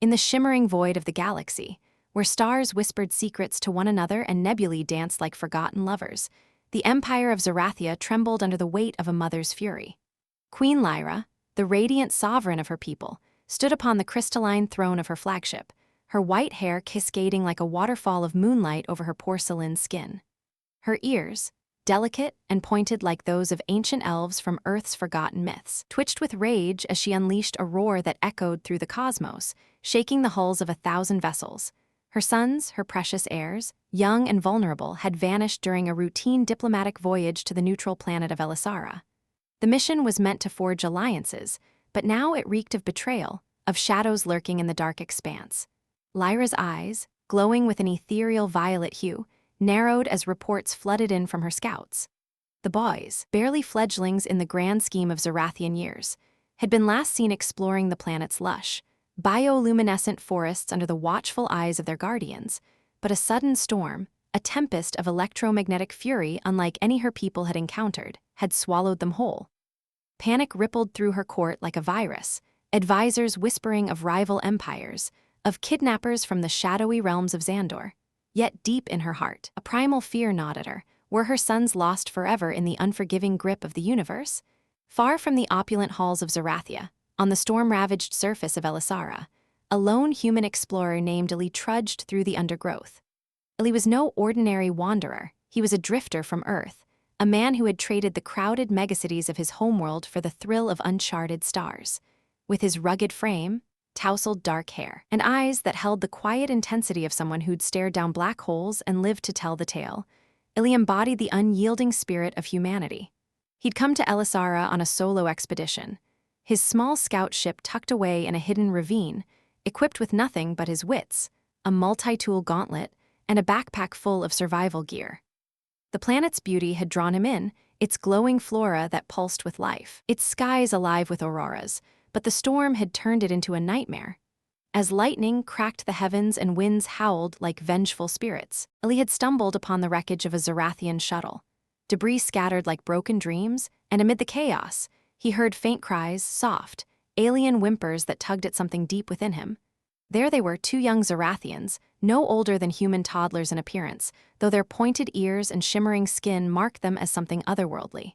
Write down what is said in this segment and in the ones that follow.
in the shimmering void of the galaxy, where stars whispered secrets to one another and nebulae danced like forgotten lovers, the empire of Zerathia trembled under the weight of a mother's fury. Queen Lyra, the radiant sovereign of her people, stood upon the crystalline throne of her flagship, her white hair cascading like a waterfall of moonlight over her porcelain skin. Her ears, delicate and pointed like those of ancient elves from Earth's forgotten myths, twitched with rage as she unleashed a roar that echoed through the cosmos, shaking the hulls of 1,000 vessels. Her sons, her precious heirs, young and vulnerable, had vanished during a routine diplomatic voyage to the neutral planet of Elisara. The mission was meant to forge alliances, but now it reeked of betrayal, of shadows lurking in the dark expanse. Lyra's eyes, glowing with an ethereal violet hue, narrowed as reports flooded in from her scouts. The boys, barely fledglings in the grand scheme of Zerathian years, had been last seen exploring the planet's lush, bioluminescent forests under the watchful eyes of their guardians, but a sudden storm, a tempest of electromagnetic fury unlike any her people had encountered, had swallowed them whole. Panic rippled through her court like a virus, advisors whispering of rival empires, of kidnappers from the shadowy realms of Xandor. Yet deep in her heart, a primal fear gnawed at her. Were her sons lost forever in the unforgiving grip of the universe? Far from the opulent halls of Zerathia, on the storm-ravaged surface of Elisara, a lone human explorer named Ili trudged through the undergrowth. Ili was no ordinary wanderer. He was a drifter from Earth, a man who had traded the crowded megacities of his homeworld for the thrill of uncharted stars. With his rugged frame, tousled dark hair, and eyes that held the quiet intensity of someone who'd stared down black holes and lived to tell the tale, Ili embodied the unyielding spirit of humanity. He'd come to Elisara on a solo expedition, his small scout ship tucked away in a hidden ravine, equipped with nothing but his wits, a multi-tool gauntlet, and a backpack full of survival gear. The planet's beauty had drawn him in, its glowing flora that pulsed with life, its skies alive with auroras, but the storm had turned it into a nightmare. As lightning cracked the heavens and winds howled like vengeful spirits, Ili had stumbled upon the wreckage of a Zerathian shuttle. Debris scattered like broken dreams, and amid the chaos, he heard faint cries, soft, alien whimpers that tugged at something deep within him. There they were, 2 young Zerathians, no older than human toddlers in appearance, though their pointed ears and shimmering skin marked them as something otherworldly.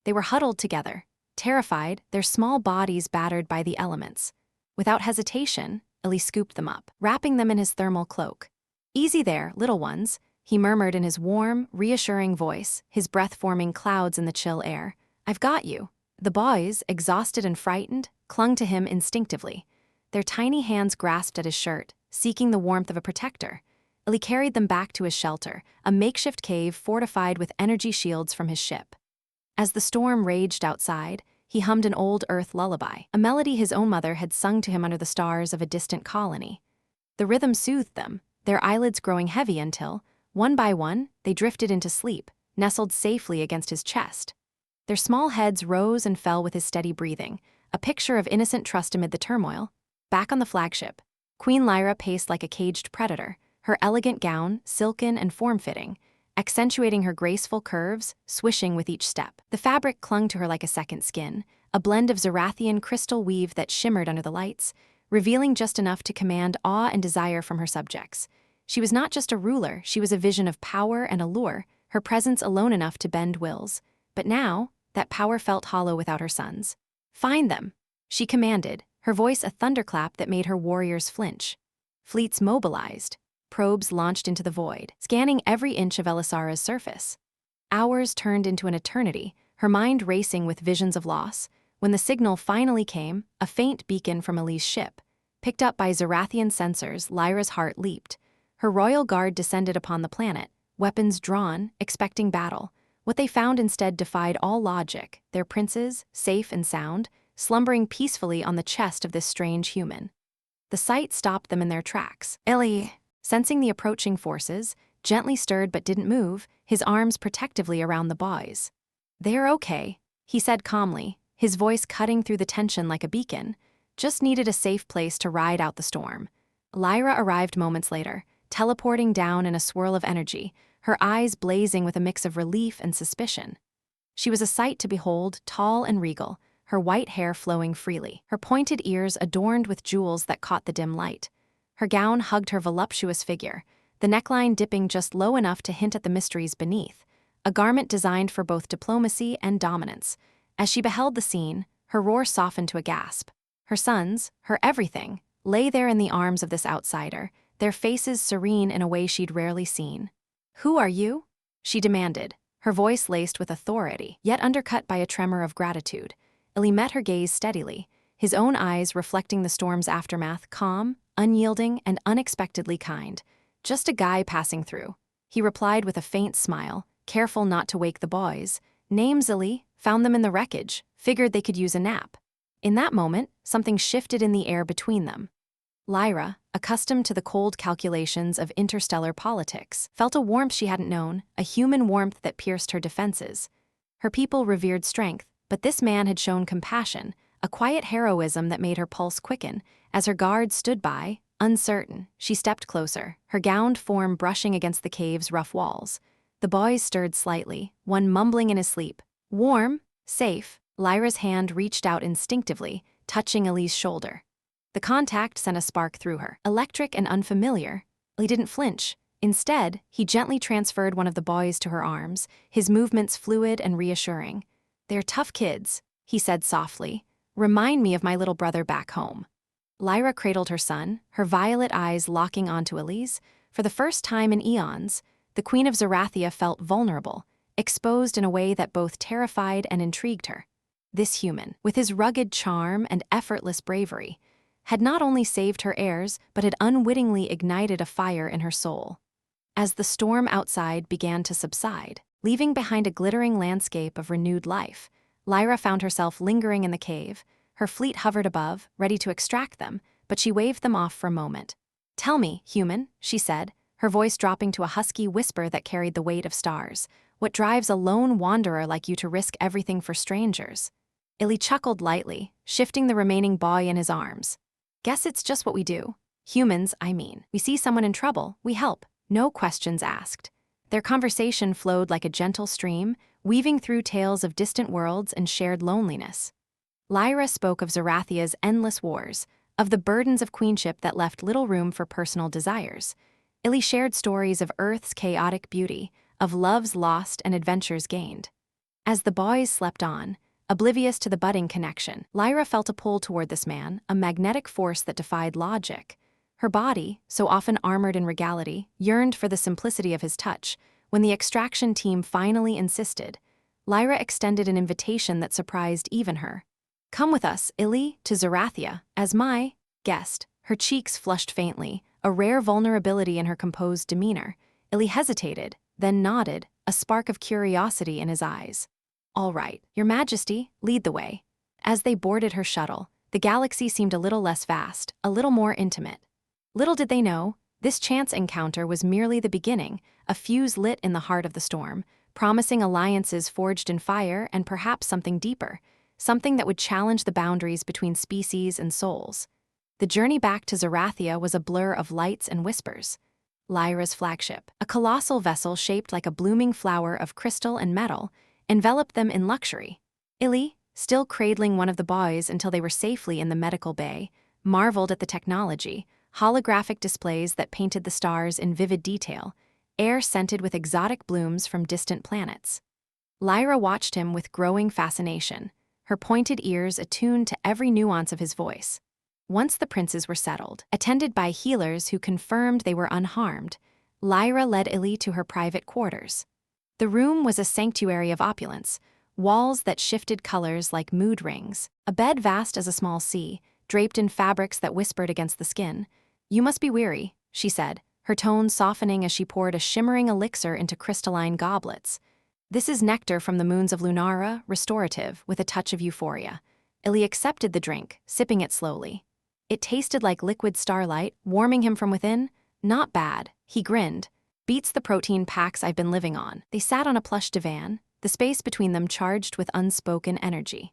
They were huddled together, terrified, their small bodies battered by the elements. Without hesitation, Ili scooped them up, wrapping them in his thermal cloak. "Easy there, little ones," he murmured in his warm, reassuring voice, his breath forming clouds in the chill air. "I've got you." The boys, exhausted and frightened, clung to him instinctively. Their tiny hands grasped at his shirt, seeking the warmth of a protector. Ili carried them back to his shelter, a makeshift cave fortified with energy shields from his ship. As the storm raged outside, he hummed an old Earth lullaby, a melody his own mother had sung to him under the stars of a distant colony. The rhythm soothed them, their eyelids growing heavy until, one by one, they drifted into sleep, nestled safely against his chest. Their small heads rose and fell with his steady breathing, a picture of innocent trust amid the turmoil. Back on the flagship, Queen Lyra paced like a caged predator, her elegant gown, silken and form-fitting, accentuating her graceful curves, swishing with each step. The fabric clung to her like a second skin, a blend of Zerathian crystal weave that shimmered under the lights, revealing just enough to command awe and desire from her subjects. She was not just a ruler, she was a vision of power and allure, her presence alone enough to bend wills. But now, that power felt hollow without her sons. "Find them," she commanded, her voice a thunderclap that made her warriors flinch. Fleets mobilized, probes launched into the void, scanning every inch of Elisara's surface. Hours turned into an eternity, her mind racing with visions of loss. When the signal finally came, a faint beacon from Ili's ship, picked up by Zerathian sensors, Lyra's heart leaped. Her royal guard descended upon the planet, weapons drawn, expecting battle. What they found instead defied all logic, their princes, safe and sound, slumbering peacefully on the chest of this strange human. The sight stopped them in their tracks. Ili, sensing the approaching forces, gently stirred but didn't move, his arms protectively around the boys. "They're okay," he said calmly, his voice cutting through the tension like a beacon. "Just needed a safe place to ride out the storm." Lyra arrived moments later, teleporting down in a swirl of energy, her eyes blazing with a mix of relief and suspicion. She was a sight to behold, tall and regal, her white hair flowing freely, her pointed ears adorned with jewels that caught the dim light. Her gown hugged her voluptuous figure, the neckline dipping just low enough to hint at the mysteries beneath, a garment designed for both diplomacy and dominance. As she beheld the scene, her roar softened to a gasp. Her sons, her everything, lay there in the arms of this outsider, their faces serene in a way she'd rarely seen. "Who are you?" she demanded, her voice laced with authority, yet undercut by a tremor of gratitude. Illy met her gaze steadily, his own eyes reflecting the storm's aftermath, calm, unyielding, and unexpectedly kind. "Just a guy passing through," he replied with a faint smile, careful not to wake the boys. "Name's Illy, found them in the wreckage, figured they could use a nap." In that moment, something shifted in the air between them. Lyra, accustomed to the cold calculations of interstellar politics, felt a warmth she hadn't known, a human warmth that pierced her defenses. Her people revered strength, but this man had shown compassion, a quiet heroism that made her pulse quicken. As her guards stood by, uncertain, she stepped closer, her gowned form brushing against the cave's rough walls. The boys stirred slightly, one mumbling in his sleep. "Warm, safe." Lyra's hand reached out instinctively, touching Illy's shoulder. The contact sent a spark through her. Electric and unfamiliar, Illy didn't flinch. Instead, he gently transferred one of the boys to her arms, his movements fluid and reassuring. "They're tough kids," he said softly. "Remind me of my little brother back home." Lyra cradled her son, her violet eyes locking onto Illy's. For the first time in eons, the Queen of Zerathia felt vulnerable, exposed in a way that both terrified and intrigued her. This human, with his rugged charm and effortless bravery, had not only saved her heirs but had unwittingly ignited a fire in her soul. As the storm outside began to subside, leaving behind a glittering landscape of renewed life, Lyra found herself lingering in the cave. Her fleet hovered above, ready to extract them, but she waved them off for a moment. "Tell me, human," she said, her voice dropping to a husky whisper that carried the weight of stars, "what drives a lone wanderer like you to risk everything for strangers?" Illy chuckled lightly, shifting the remaining boy in his arms. "Guess it's just what we do. Humans, I mean. We see someone in trouble, we help, no questions asked." Their conversation flowed like a gentle stream, weaving through tales of distant worlds and shared loneliness. Lyra spoke of Zerathia's endless wars, of the burdens of queenship that left little room for personal desires. Illy shared stories of Earth's chaotic beauty, of loves lost and adventures gained. As the boys slept on, oblivious to the budding connection, Lyra felt a pull toward this man, a magnetic force that defied logic. Her body, so often armored in regality, yearned for the simplicity of his touch. When the extraction team finally insisted, Lyra extended an invitation that surprised even her. "Come with us, Illy, to Zerathia, as my guest." Her cheeks flushed faintly, a rare vulnerability in her composed demeanor. Illy hesitated, then nodded, a spark of curiosity in his eyes. "All right, Your Majesty, lead the way." As they boarded her shuttle, the galaxy seemed a little less vast, a little more intimate. Little did they know, this chance encounter was merely the beginning, a fuse lit in the heart of the storm, promising alliances forged in fire and perhaps something deeper, something that would challenge the boundaries between species and souls. The journey back to Zerathia was a blur of lights and whispers. Lyra's flagship, a colossal vessel shaped like a blooming flower of crystal and metal, enveloped them in luxury. Illy, still cradling one of the boys until they were safely in the medical bay, marveled at the technology, holographic displays that painted the stars in vivid detail, air scented with exotic blooms from distant planets. Lyra watched him with growing fascination, her pointed ears attuned to every nuance of his voice. Once the princes were settled, attended by healers who confirmed they were unharmed, Lyra led Illy to her private quarters. The room was a sanctuary of opulence, walls that shifted colors like mood rings, a bed vast as a small sea, draped in fabrics that whispered against the skin. "You must be weary," she said, her tone softening as she poured a shimmering elixir into crystalline goblets. "This is nectar from the moons of Lunara, restorative, with a touch of euphoria." Illy accepted the drink, sipping it slowly. It tasted like liquid starlight, warming him from within. "Not bad," he grinned. "Beats the protein packs I've been living on." They sat on a plush divan, the space between them charged with unspoken energy.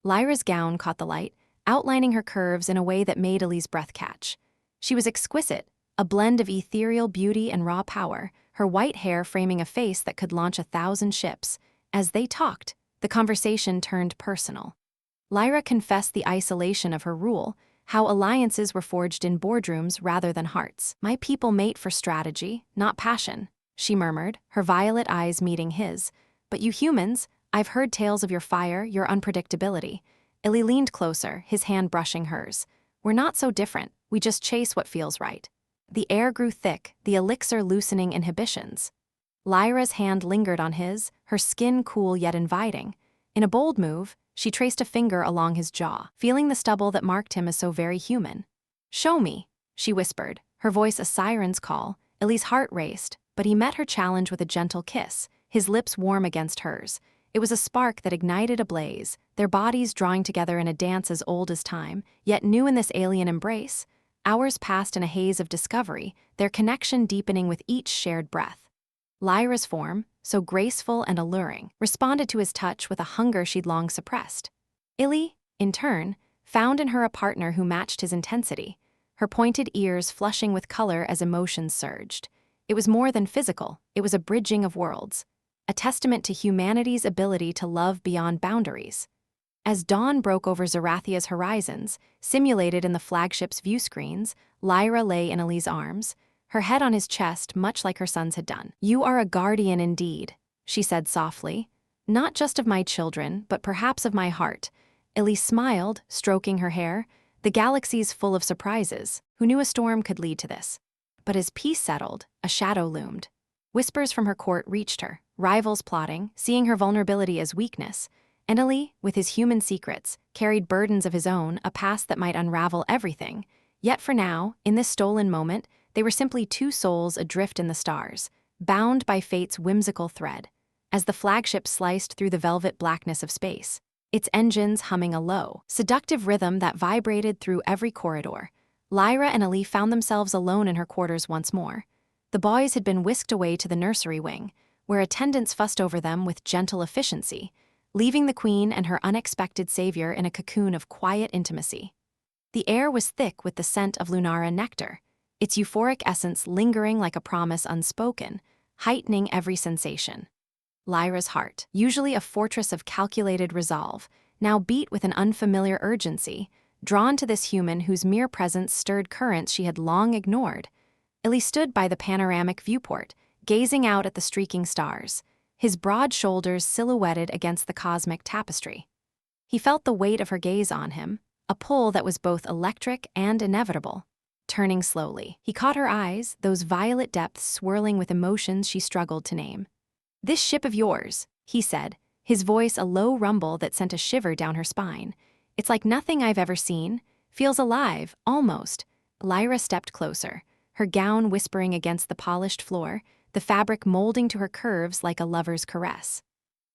Lyra's gown caught the light, outlining her curves in a way that made Illy's breath catch. She was exquisite, a blend of ethereal beauty and raw power, her white hair framing a face that could launch 1,000 ships. As they talked, the conversation turned personal. Lyra confessed the isolation of her rule, how alliances were forged in boardrooms rather than hearts. My people mate for strategy, not passion, she murmured, her violet eyes meeting his. But you humans, I've heard tales of your fire, your unpredictability. Illy leaned closer, his hand brushing hers. We're not so different, we just chase what feels right. The air grew thick, the elixir loosening inhibitions. Lyra's hand lingered on his, her skin cool yet inviting. In a bold move, she traced a finger along his jaw, feeling the stubble that marked him as so very human. Show me, she whispered, her voice a siren's call. Illy's heart raced, but he met her challenge with a gentle kiss, his lips warm against hers. It was a spark that ignited a blaze, their bodies drawing together in a dance as old as time, yet new in this alien embrace. Hours passed in a haze of discovery, their connection deepening with each shared breath. Lyra's form, so graceful and alluring, responded to his touch with a hunger she'd long suppressed. Illy, in turn, found in her a partner who matched his intensity, her pointed ears flushing with color as emotions surged. It was more than physical, it was a bridging of worlds, a testament to humanity's ability to love beyond boundaries. As dawn broke over Zerathia's horizons, simulated in the flagship's view screens, Lyra lay in Illy's arms, her head on his chest much like her son's had done. You are a guardian indeed, she said softly. Not just of my children, but perhaps of my heart. Illy smiled, stroking her hair. The galaxy's full of surprises. Who knew a storm could lead to this? But as peace settled, a shadow loomed. Whispers from her court reached her, rivals plotting, seeing her vulnerability as weakness. And Illy, with his human secrets, carried burdens of his own, a past that might unravel everything. Yet for now, in this stolen moment, they were simply two souls adrift in the stars, bound by fate's whimsical thread. As the flagship sliced through the velvet blackness of space, its engines humming a low, seductive rhythm that vibrated through every corridor, Lyra and Illy found themselves alone in her quarters once more. The boys had been whisked away to the nursery wing, where attendants fussed over them with gentle efficiency, leaving the queen and her unexpected savior in a cocoon of quiet intimacy. The air was thick with the scent of Lunara nectar, its euphoric essence lingering like a promise unspoken, heightening every sensation. Lyra's heart, usually a fortress of calculated resolve, now beat with an unfamiliar urgency, drawn to this human whose mere presence stirred currents she had long ignored. Illy stood by the panoramic viewport, gazing out at the streaking stars, his broad shoulders silhouetted against the cosmic tapestry. He felt the weight of her gaze on him, a pull that was both electric and inevitable. Turning slowly, he caught her eyes, those violet depths swirling with emotions she struggled to name. This ship of yours, he said, his voice a low rumble that sent a shiver down her spine. It's like nothing I've ever seen, feels alive, almost. Lyra stepped closer, her gown whispering against the polished floor, the fabric molding to her curves like a lover's caress.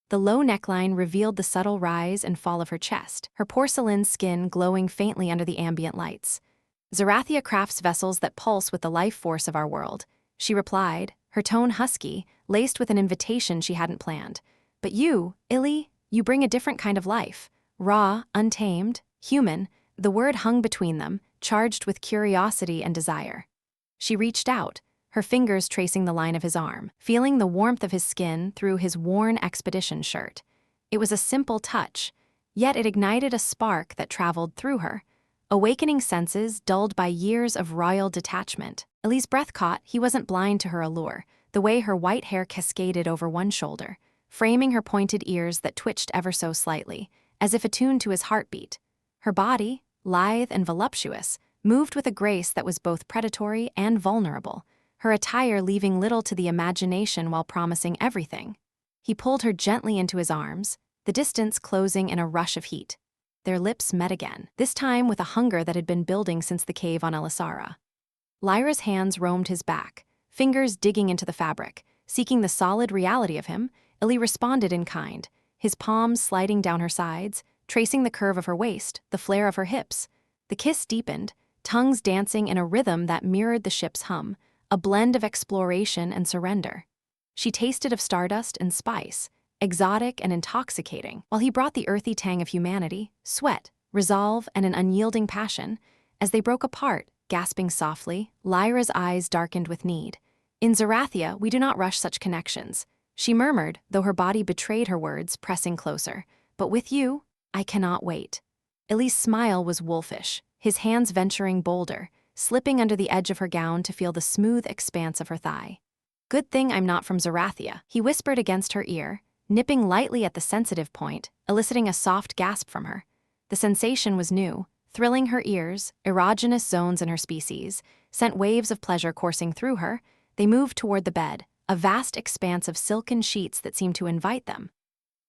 The low neckline revealed the subtle rise and fall of her chest, her porcelain skin glowing faintly under the ambient lights. Zerathia crafts vessels that pulse with the life force of our world, she replied, her tone husky, laced with an invitation she hadn't planned. But you, Illy, you bring a different kind of life. Raw, untamed, human, the word hung between them, charged with curiosity and desire. She reached out, her fingers tracing the line of his arm, feeling the warmth of his skin through his worn expedition shirt. It was a simple touch, yet it ignited a spark that traveled through her, awakening senses dulled by years of royal detachment. Illy's breath caught, he wasn't blind to her allure, the way her white hair cascaded over one shoulder, framing her pointed ears that twitched ever so slightly, as if attuned to his heartbeat. Her body, lithe and voluptuous, moved with a grace that was both predatory and vulnerable, her attire leaving little to the imagination while promising everything. He pulled her gently into his arms, the distance closing in a rush of heat. Their lips met again, this time with a hunger that had been building since the cave on Elisara. Lyra's hands roamed his back, fingers digging into the fabric, seeking the solid reality of him. Illy responded in kind, his palms sliding down her sides, tracing the curve of her waist, the flare of her hips. The kiss deepened, tongues dancing in a rhythm that mirrored the ship's hum, a blend of exploration and surrender. She tasted of stardust and spice, exotic and intoxicating, while he brought the earthy tang of humanity, sweat, resolve, and an unyielding passion. As they broke apart, gasping softly, Lyra's eyes darkened with need. In Zerathia, we do not rush such connections, she murmured, though her body betrayed her words, pressing closer. But with you, I cannot wait. Illy's smile was wolfish, his hands venturing bolder, slipping under the edge of her gown to feel the smooth expanse of her thigh. Good thing I'm not from Zerathia, he whispered against her ear, nipping lightly at the sensitive point, eliciting a soft gasp from her. The sensation was new, thrilling her ears, erogenous zones in her species, sent waves of pleasure coursing through her. They moved toward the bed, a vast expanse of silken sheets that seemed to invite them.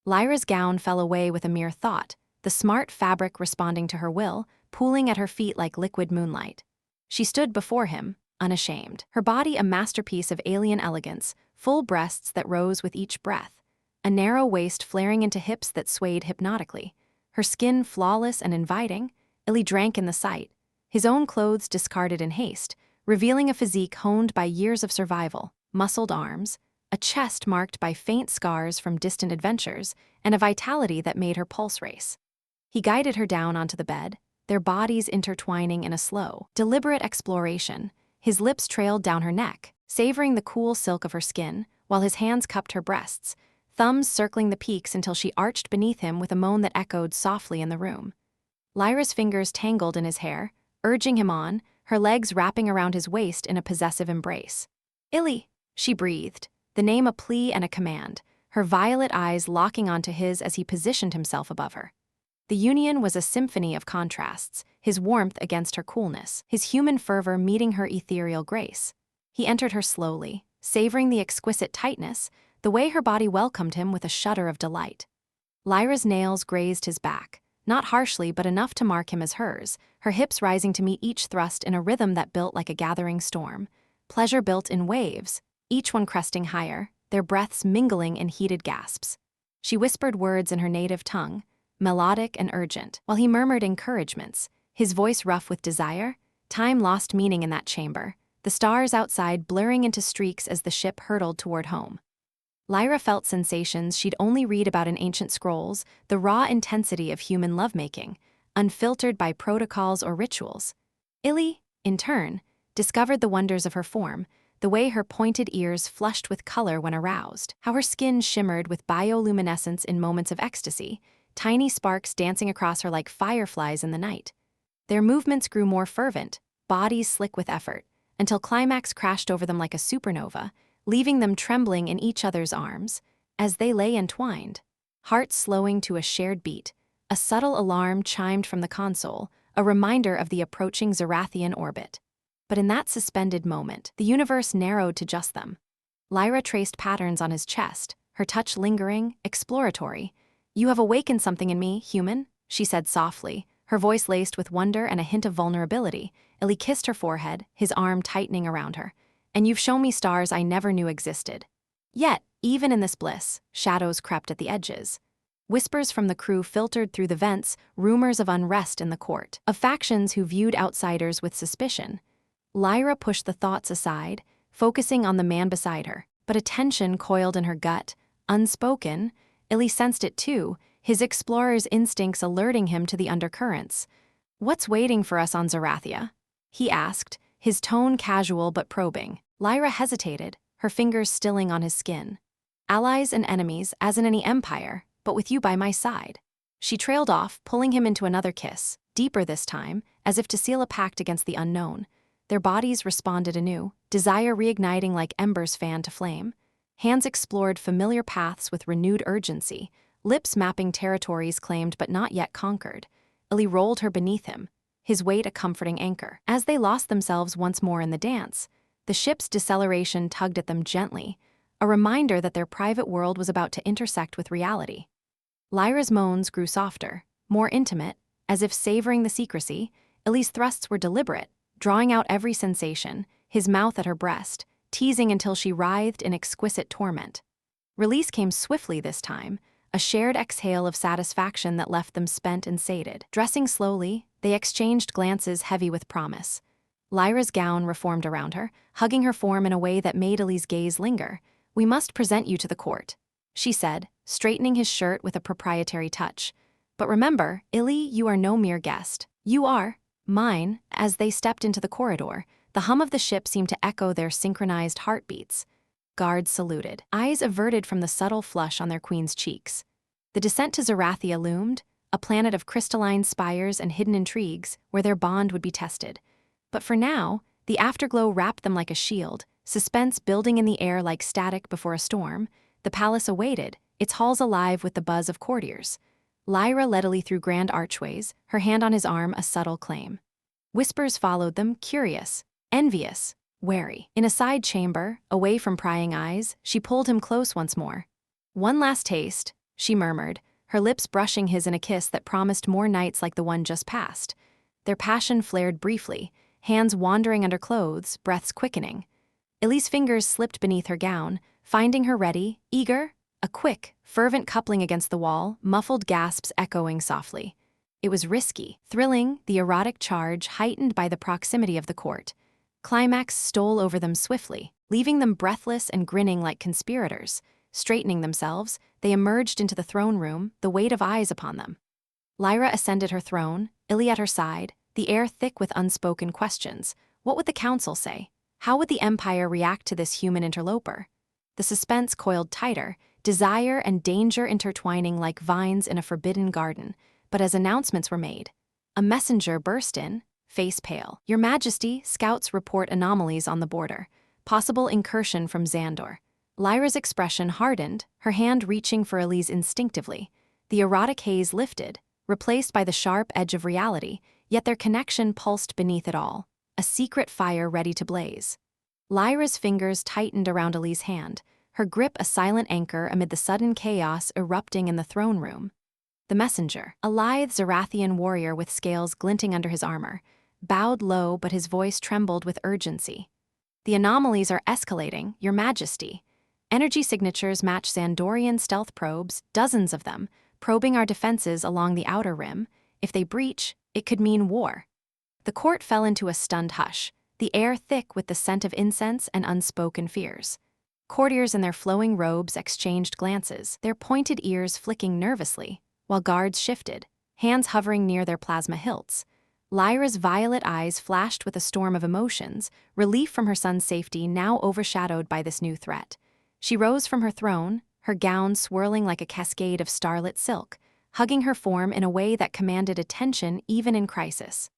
Lyra's gown fell away with a mere thought, the smart fabric responding to her will, pooling at her feet like liquid moonlight. She stood before him, unashamed, her body a masterpiece of alien elegance, full breasts that rose with each breath, a narrow waist flaring into hips that swayed hypnotically, her skin flawless and inviting. Illy drank in the sight, his own clothes discarded in haste, revealing a physique honed by years of survival, muscled arms, a chest marked by faint scars from distant adventures, and a vitality that made her pulse race. He guided her down onto the bed, their bodies intertwining in a slow, deliberate exploration. His lips trailed down her neck, savoring the cool silk of her skin, while his hands cupped her breasts, thumbs circling the peaks until she arched beneath him with a moan that echoed softly in the room. Lyra's fingers tangled in his hair, urging him on, her legs wrapping around his waist in a possessive embrace. Illy, she breathed, the name a plea and a command, her violet eyes locking onto his as he positioned himself above her. The union was a symphony of contrasts, his warmth against her coolness, his human fervor meeting her ethereal grace. He entered her slowly, savoring the exquisite tightness, the way her body welcomed him with a shudder of delight. Lyra's nails grazed his back, not harshly but enough to mark him as hers, her hips rising to meet each thrust in a rhythm that built like a gathering storm. Pleasure built in waves, each one cresting higher, their breaths mingling in heated gasps. She whispered words in her native tongue, melodic and urgent, while he murmured encouragements, his voice rough with desire. Time lost meaning in that chamber, the stars outside blurring into streaks as the ship hurtled toward home. Lyra felt sensations she'd only read about in ancient scrolls, the raw intensity of human lovemaking, unfiltered by protocols or rituals. Illy, in turn, discovered the wonders of her form, the way her pointed ears flushed with color when aroused, how her skin shimmered with bioluminescence in moments of ecstasy, tiny sparks dancing across her like fireflies in the night. Their movements grew more fervent, bodies slick with effort, until climax crashed over them like a supernova, leaving them trembling in each other's arms. As they lay entwined, hearts slowing to a shared beat, a subtle alarm chimed from the console, a reminder of the approaching Zerathian orbit. But in that suspended moment, the universe narrowed to just them. Lyra traced patterns on his chest, her touch lingering, exploratory. "You have awakened something in me, human," she said softly, her voice laced with wonder and a hint of vulnerability. Illy kissed her forehead, his arm tightening around her. "And you've shown me stars I never knew existed." Yet, even in this bliss, shadows crept at the edges. Whispers from the crew filtered through the vents, rumors of unrest in the court, of factions who viewed outsiders with suspicion. Lyra pushed the thoughts aside, focusing on the man beside her, but a tension coiled in her gut, unspoken. Illy sensed it too, his explorer's instincts alerting him to the undercurrents. "What's waiting for us on Zerathia?" he asked, his tone casual but probing. Lyra hesitated, her fingers stilling on his skin. "Allies and enemies, as in any empire, but with you by my side." She trailed off, pulling him into another kiss, deeper this time, as if to seal a pact against the unknown. Their bodies responded anew, desire reigniting like embers fanned to flame. Hands explored familiar paths with renewed urgency, lips mapping territories claimed but not yet conquered. Illy rolled her beneath him, his weight a comforting anchor. As they lost themselves once more in the dance, the ship's deceleration tugged at them gently, a reminder that their private world was about to intersect with reality. Lyra's moans grew softer, more intimate, as if savoring the secrecy. Illy's thrusts were deliberate, drawing out every sensation, his mouth at her breast, teasing until she writhed in exquisite torment. Release came swiftly this time, a shared exhale of satisfaction that left them spent and sated. Dressing slowly, they exchanged glances heavy with promise. Lyra's gown reformed around her, hugging her form in a way that made Illy's gaze linger. "We must present you to the court," she said, straightening his shirt with a proprietary touch. "But remember, Illy, you are no mere guest. You are mine." As they stepped into the corridor, the hum of the ship seemed to echo their synchronized heartbeats. Guards saluted, eyes averted from the subtle flush on their queen's cheeks. The descent to Zerathia loomed, a planet of crystalline spires and hidden intrigues where their bond would be tested. But for now, the afterglow wrapped them like a shield, suspense building in the air like static before a storm. The palace awaited, its halls alive with the buzz of courtiers. Lyra led Ellie through grand archways, her hand on his arm a subtle claim. Whispers followed them, curious, envious, wary. In a side chamber, away from prying eyes, she pulled him close once more. "One last taste," she murmured, her lips brushing his in a kiss that promised more nights like the one just passed. Their passion flared briefly, hands wandering under clothes, breaths quickening. Ellie's fingers slipped beneath her gown, finding her ready, eager, a quick, fervent coupling against the wall, muffled gasps echoing softly. It was risky, thrilling, the erotic charge heightened by the proximity of the court. Climax stole over them swiftly, leaving them breathless and grinning like conspirators. Straightening themselves, they emerged into the throne room, the weight of eyes upon them. Lyra ascended her throne, Ellie at her side, the air thick with unspoken questions. What would the council say? How would the Empire react to this human interloper? The suspense coiled tighter, desire and danger intertwining like vines in a forbidden garden. But as announcements were made, a messenger burst in, face pale. "Your Majesty, scouts report anomalies on the border. Possible incursion from Xandor." Lyra's expression hardened, her hand reaching for Elise instinctively. The erotic haze lifted, replaced by the sharp edge of reality, yet their connection pulsed beneath it all, a secret fire ready to blaze. Lyra's fingers tightened around Elise's hand, her grip a silent anchor amid the sudden chaos erupting in the throne room. The messenger, a lithe Zerathian warrior with scales glinting under his armor, bowed low but his voice trembled with urgency. "The anomalies are escalating, Your Majesty. Energy signatures match Xandorian stealth probes, dozens of them, probing our defenses along the outer rim. If they breach, it could mean war." The court fell into a stunned hush, the air thick with the scent of incense and unspoken fears. Courtiers in their flowing robes exchanged glances, their pointed ears flicking nervously, while guards shifted, hands hovering near their plasma hilts. Lyra's violet eyes flashed with a storm of emotions, relief from her son's safety now overshadowed by this new threat. She rose from her throne, her gown swirling like a cascade of starlit silk, hugging her form in a way that commanded attention even in crisis.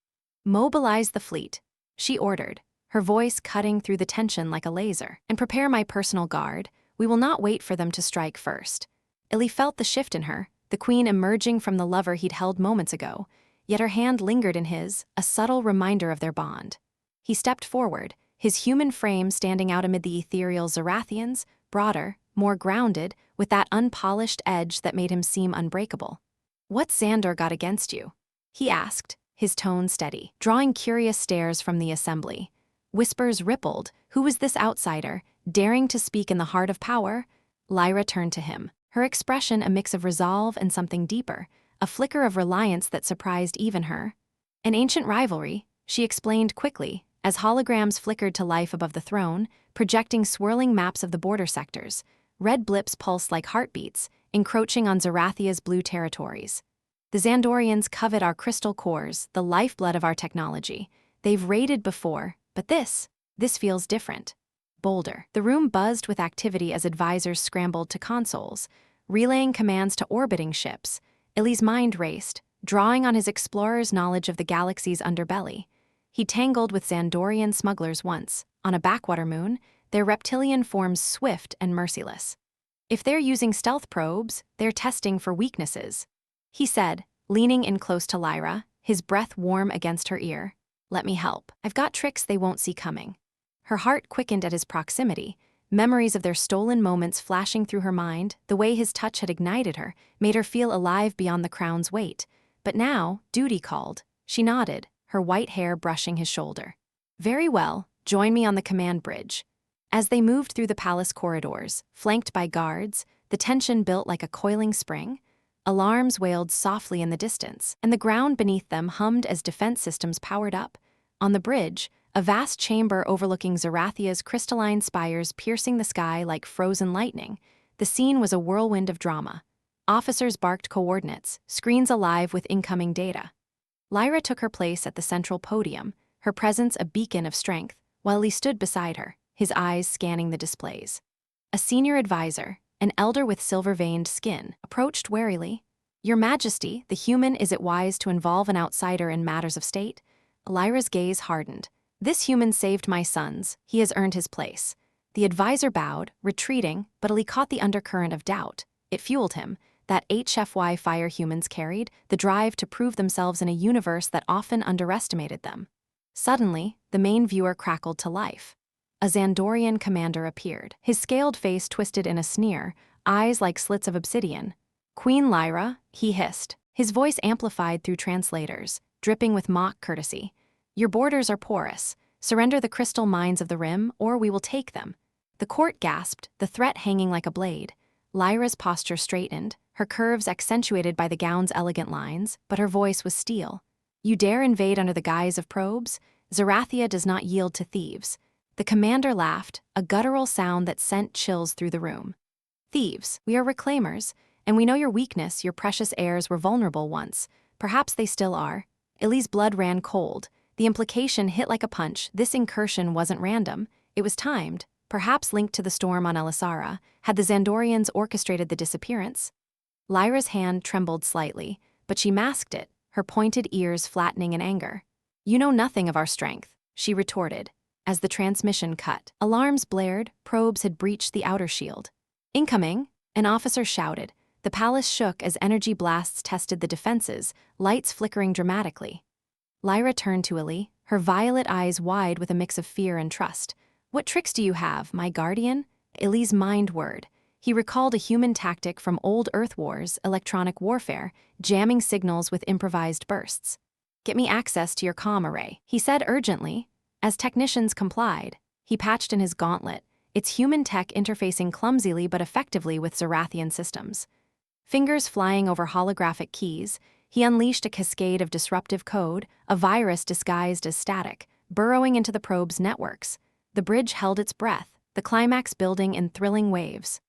"Mobilize the fleet," she ordered, her voice cutting through the tension like a laser. "And prepare my personal guard. We will not wait for them to strike first." Ellie felt the shift in her, the queen emerging from the lover he'd held moments ago, yet her hand lingered in his, a subtle reminder of their bond. He stepped forward, his human frame standing out amid the ethereal Zerathians, broader, more grounded, with that unpolished edge that made him seem unbreakable. "What's Xandor got against you?" he asked, his tone steady, drawing curious stares from the assembly. Whispers rippled. Who was this outsider, daring to speak in the heart of power? Lyra turned to him, her expression a mix of resolve and something deeper, a flicker of reliance that surprised even her. "An ancient rivalry," she explained quickly, as holograms flickered to life above the throne, projecting swirling maps of the border sectors. Red blips pulsed like heartbeats, encroaching on Zerathia's blue territories. "The Xandorians covet our crystal cores, the lifeblood of our technology. They've raided before, but this feels different. Bolder." The room buzzed with activity as advisors scrambled to consoles, relaying commands to orbiting ships. Ellie's mind raced, drawing on his explorer's knowledge of the galaxy's underbelly. He tangled with Xandorian smugglers once, on a backwater moon, their reptilian forms swift and merciless. "If they're using stealth probes, they're testing for weaknesses," he said, leaning in close to Lyra, his breath warm against her ear. "Let me help. I've got tricks they won't see coming." Her heart quickened at his proximity, memories of their stolen moments flashing through her mind. The way his touch had ignited her made her feel alive beyond the crown's weight. But now, duty called. She nodded, her white hair brushing his shoulder. "Very well, join me on the command bridge." As they moved through the palace corridors, flanked by guards, the tension built like a coiling spring. Alarms wailed softly in the distance, and the ground beneath them hummed as defense systems powered up. On the bridge, a vast chamber overlooking Zerathia's crystalline spires piercing the sky like frozen lightning, the scene was a whirlwind of drama. Officers barked coordinates, screens alive with incoming data. Lyra took her place at the central podium, her presence a beacon of strength, while he stood beside her, his eyes scanning the displays. A senior advisor, an elder with silver-veined skin, approached warily. Your Majesty, the human, is it wise to involve an outsider in matters of state? Lyra's gaze hardened. This human saved my sons. He has earned his place. The advisor bowed, retreating, but Ali caught the undercurrent of doubt. It fueled him. That HFY fire humans carried, the drive to prove themselves in a universe that often underestimated them. Suddenly, the main viewer crackled to life. A Zandorian commander appeared, his scaled face twisted in a sneer, eyes like slits of obsidian. Queen Lyra, he hissed, his voice amplified through translators, dripping with mock courtesy. Your borders are porous. Surrender the crystal mines of the rim, or we will take them. The court gasped, the threat hanging like a blade. Lyra's posture straightened, her curves accentuated by the gown's elegant lines, but her voice was steel. You dare invade under the guise of probes? Zerathia does not yield to thieves. The commander laughed, a guttural sound that sent chills through the room. Thieves, we are reclaimers, and we know your weakness. Your precious heirs were vulnerable once. Perhaps they still are. Ellie's blood ran cold. The implication hit like a punch. This incursion wasn't random. It was timed, perhaps linked to the storm on Elisara. Had the Zandorians orchestrated the disappearance? Lyra's hand trembled slightly, but she masked it, her pointed ears flattening in anger. You know nothing of our strength, she retorted. As the transmission cut, alarms blared, probes had breached the outer shield. Incoming, an officer shouted. The palace shook as energy blasts tested the defenses, lights flickering dramatically. Lyra turned to Ellie, her violet eyes wide with a mix of fear and trust. What tricks do you have, my guardian? Ellie's mind whirred. He recalled a human tactic from old Earth Wars, electronic warfare, jamming signals with improvised bursts. Get me access to your comm array, he said urgently. As technicians complied, he patched in his gauntlet, its human tech interfacing clumsily but effectively with Zerathian systems. Fingers flying over holographic keys, he unleashed a cascade of disruptive code, a virus disguised as static, burrowing into the probe's networks. The bridge held its breath, the climax building in thrilling waves.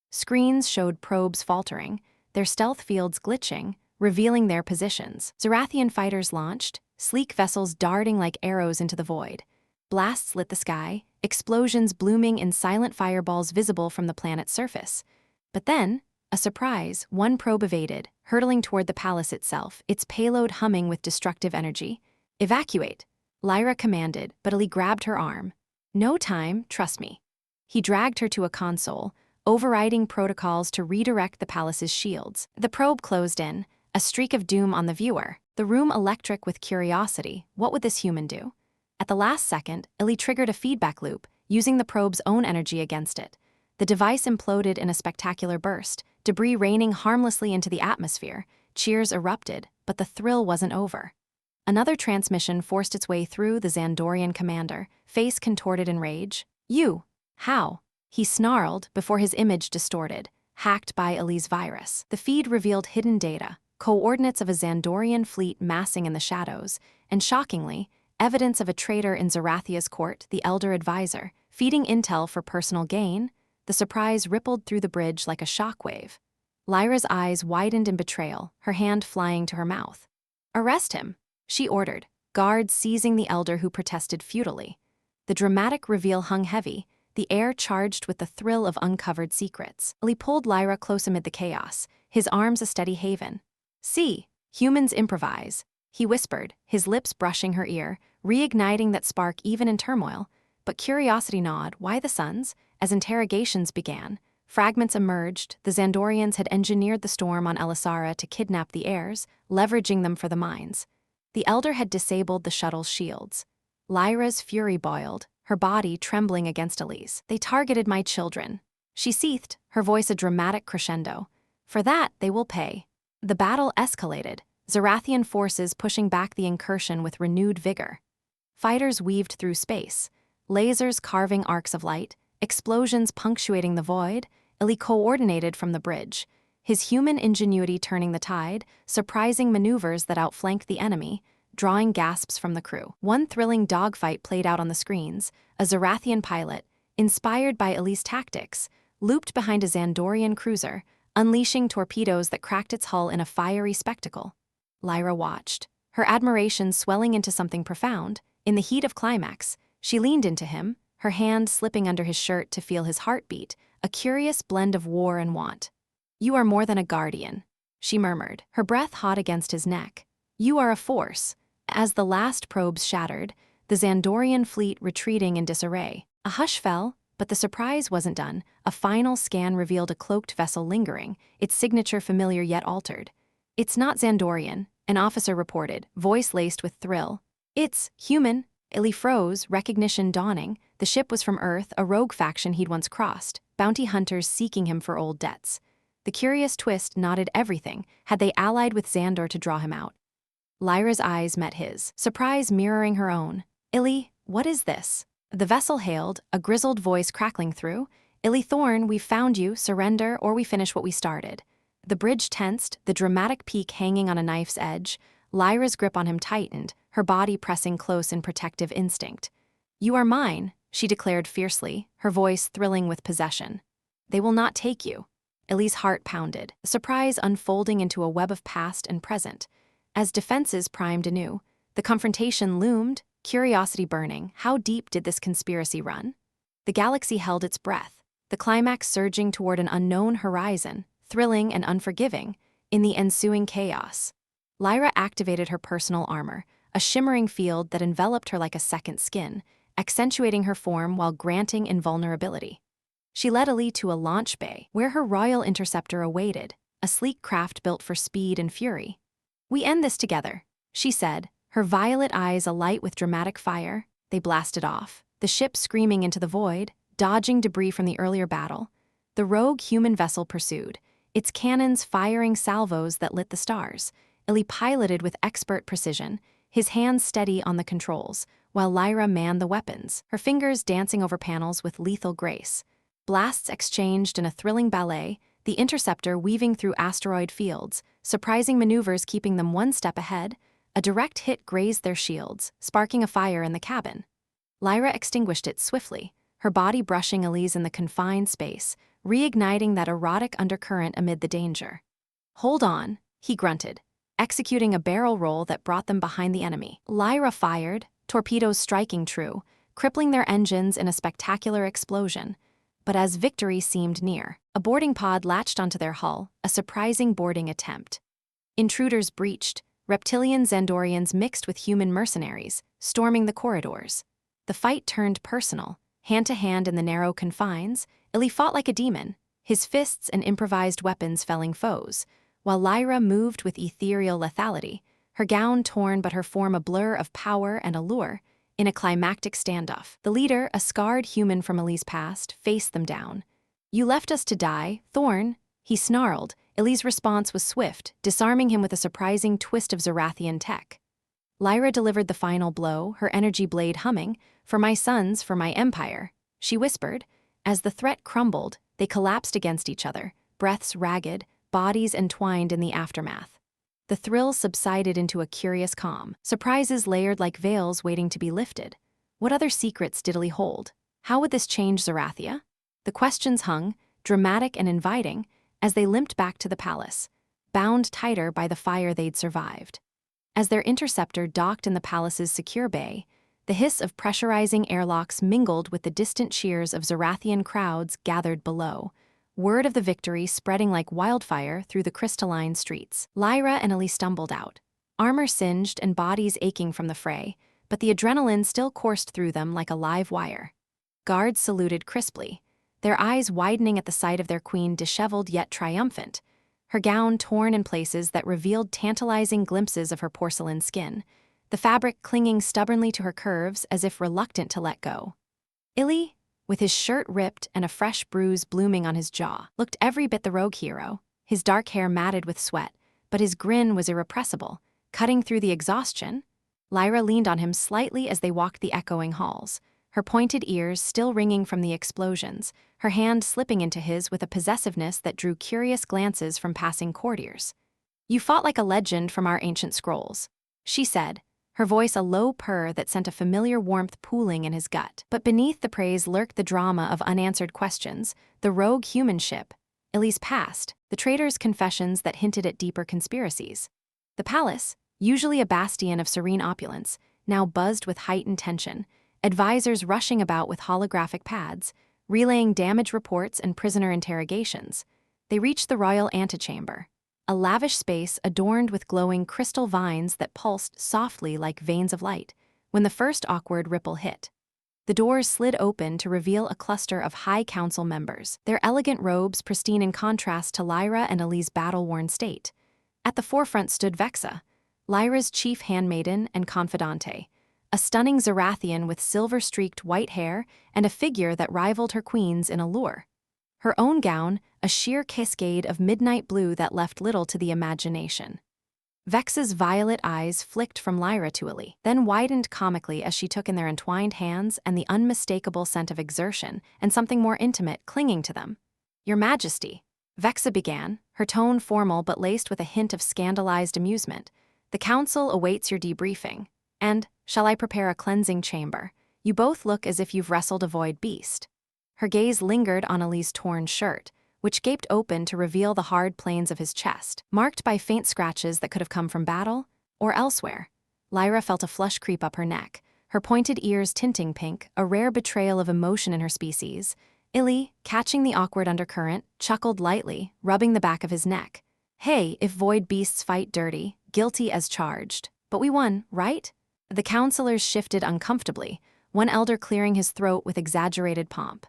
Screens showed probes faltering, their stealth fields glitching, revealing their positions. Zerathian fighters launched, sleek vessels darting like arrows into the void. Blasts lit the sky, explosions blooming in silent fireballs visible from the planet's surface. But then, a surprise, one probe evaded, hurtling toward the palace itself, its payload humming with destructive energy. Evacuate, Lyra commanded, but Ali grabbed her arm. No time, trust me. He dragged her to a console, overriding protocols to redirect the palace's shields. The probe closed in, a streak of doom on the viewer, the room electric with curiosity. What would this human do? At the last second, Ellie triggered a feedback loop, using the probe's own energy against it. The device imploded in a spectacular burst, debris raining harmlessly into the atmosphere. Cheers erupted, but the thrill wasn't over. Another transmission forced its way through the Zandorian commander, face contorted in rage. You? How? He snarled before his image distorted, hacked by Ellie's virus. The feed revealed hidden data, coordinates of a Zandorian fleet massing in the shadows, and shockingly, evidence of a traitor in Zerathia's court, the elder advisor, feeding intel for personal gain. The surprise rippled through the bridge like a shockwave. Lyra's eyes widened in betrayal, her hand flying to her mouth. Arrest him, she ordered, guards seizing the elder who protested futilely. The dramatic reveal hung heavy, the air charged with the thrill of uncovered secrets. He pulled Lyra close amid the chaos, his arms a steady haven. See, humans improvise, he whispered, his lips brushing her ear, reigniting that spark even in turmoil. But curiosity gnawed. Why the suns? As interrogations began, fragments emerged. The Zandorians had engineered the storm on Elisara to kidnap the heirs, leveraging them for the mines. The elder had disabled the shuttle's shields. Lyra's fury boiled, her body trembling against Elise. They targeted my children. She seethed, her voice a dramatic crescendo. For that, they will pay. The battle escalated, Zerathian forces pushing back the incursion with renewed vigor. Fighters weaved through space, lasers carving arcs of light, explosions punctuating the void. Ellie coordinated from the bridge, his human ingenuity turning the tide, surprising maneuvers that outflanked the enemy, drawing gasps from the crew. One thrilling dogfight played out on the screens, a Zerathian pilot, inspired by Ellie's tactics, looped behind a Zandorian cruiser, unleashing torpedoes that cracked its hull in a fiery spectacle. Lyra watched, her admiration swelling into something profound. In the heat of climax, she leaned into him, her hand slipping under his shirt to feel his heartbeat, a curious blend of war and want. You are more than a guardian. she murmured, her breath hot against his neck. "You are a force." As the last probes shattered, the Xandorian fleet retreating in disarray. A hush fell, but the surprise wasn't done. A final scan revealed a cloaked vessel lingering, its signature familiar yet altered. "It's not Xandorian," an officer reported, voice laced with thrill. "It's human." Illy froze, recognition dawning. The ship was from Earth, a rogue faction he'd once crossed, bounty hunters seeking him for old debts. The curious twist knotted everything. Had they allied with Xandor to draw him out? Lyra's eyes met his, surprise mirroring her own. "Illy, what is this?" The vessel hailed, a grizzled voice crackling through. "Illy Thorn, we've found you. Surrender, or we finish what we started." The bridge tensed, the dramatic peak hanging on a knife's edge. Lyra's grip on him tightened, her body pressing close in protective instinct. "You are mine," she declared fiercely, her voice thrilling with possession. "They will not take you." Illy's heart pounded, surprise unfolding into a web of past and present. As defenses primed anew, the confrontation loomed, curiosity burning. How deep did this conspiracy run? The galaxy held its breath, the climax surging toward an unknown horizon, thrilling and unforgiving, in the ensuing chaos. Lyra activated her personal armor, a shimmering field that enveloped her like a second skin, accentuating her form while granting invulnerability. She led Illy to a launch bay, where her royal interceptor awaited, a sleek craft built for speed and fury. "We end this together," she said, her violet eyes alight with dramatic fire. They blasted off, the ship screaming into the void, dodging debris from the earlier battle. The rogue human vessel pursued, its cannons firing salvos that lit the stars. Illy piloted with expert precision, his hands steady on the controls, while Lyra manned the weapons, her fingers dancing over panels with lethal grace. Blasts exchanged in a thrilling ballet, the interceptor weaving through asteroid fields, surprising maneuvers keeping them one step ahead. A direct hit grazed their shields, sparking a fire in the cabin. Lyra extinguished it swiftly, her body brushing Illy's in the confined space, reigniting that erotic undercurrent amid the danger. "Hold on," he grunted, executing a barrel roll that brought them behind the enemy. Lyra fired, torpedoes striking true, crippling their engines in a spectacular explosion. But as victory seemed near, a boarding pod latched onto their hull, a surprising boarding attempt. Intruders breached, reptilian Xandorians mixed with human mercenaries, storming the corridors. The fight turned personal, hand-to-hand in the narrow confines. Illy fought like a demon, his fists and improvised weapons felling foes, while Lyra moved with ethereal lethality, her gown torn but her form a blur of power and allure. In a climactic standoff, the leader, a scarred human from Illy's past, faced them down. "You left us to die, Thorn," he snarled. Illy's response was swift, disarming him with a surprising twist of Zerathian tech. Lyra delivered the final blow, her energy blade humming. "For my sons, for my empire," she whispered. As the threat crumbled, they collapsed against each other, breaths ragged, bodies entwined in the aftermath. The thrill subsided into a curious calm, surprises layered like veils waiting to be lifted. What other secrets did Illy hold? How would this change Zerathia? The questions hung, dramatic and inviting, as they limped back to the palace, bound tighter by the fire they'd survived. As their interceptor docked in the palace's secure bay, the hiss of pressurizing airlocks mingled with the distant cheers of Zerathian crowds gathered below, word of the victory spreading like wildfire through the crystalline streets. Lyra and Illy stumbled out, armor singed and bodies aching from the fray, but the adrenaline still coursed through them like a live wire. Guards saluted crisply, their eyes widening at the sight of their queen disheveled yet triumphant, her gown torn in places that revealed tantalizing glimpses of her porcelain skin, the fabric clinging stubbornly to her curves as if reluctant to let go. Illy, with his shirt ripped and a fresh bruise blooming on his jaw, looked every bit the rogue hero, his dark hair matted with sweat, but his grin was irrepressible, cutting through the exhaustion. Lyra leaned on him slightly as they walked the echoing halls, her pointed ears still ringing from the explosions, her hand slipping into his with a possessiveness that drew curious glances from passing courtiers. "You fought like a legend from our ancient scrolls," she said, her voice a low purr that sent a familiar warmth pooling in his gut. But beneath the praise lurked the drama of unanswered questions, the rogue human ship, Illy's past, the traitor's confessions that hinted at deeper conspiracies. The palace, usually a bastion of serene opulence, now buzzed with heightened tension, advisors rushing about with holographic pads, relaying damage reports and prisoner interrogations. They reached the royal antechamber, a lavish space adorned with glowing crystal vines that pulsed softly like veins of light, when the first awkward ripple hit. The doors slid open to reveal a cluster of High Council members, their elegant robes pristine in contrast to Lyra and Ali's battle-worn state. At the forefront stood Vexa, Lyra's chief handmaiden and confidante, a stunning Zerathian with silver-streaked white hair and a figure that rivaled her queen's in allure. Her own gown, a sheer cascade of midnight blue that left little to the imagination. Vexa's violet eyes flicked from Lyra to Ali, then widened comically as she took in their entwined hands and the unmistakable scent of exertion and something more intimate clinging to them. "Your Majesty," Vexa began, her tone formal but laced with a hint of scandalized amusement. "The council awaits your debriefing. And, shall I prepare a cleansing chamber? You both look as if you've wrestled a void beast." Her gaze lingered on Ali's torn shirt, which gaped open to reveal the hard planes of his chest, marked by faint scratches that could have come from battle or elsewhere. Lyra felt a flush creep up her neck, her pointed ears tinting pink, a rare betrayal of emotion in her species. Illy, catching the awkward undercurrent, chuckled lightly, rubbing the back of his neck. "Hey, if void beasts fight dirty, guilty as charged. But we won, right?" The counselors shifted uncomfortably, one elder clearing his throat with exaggerated pomp.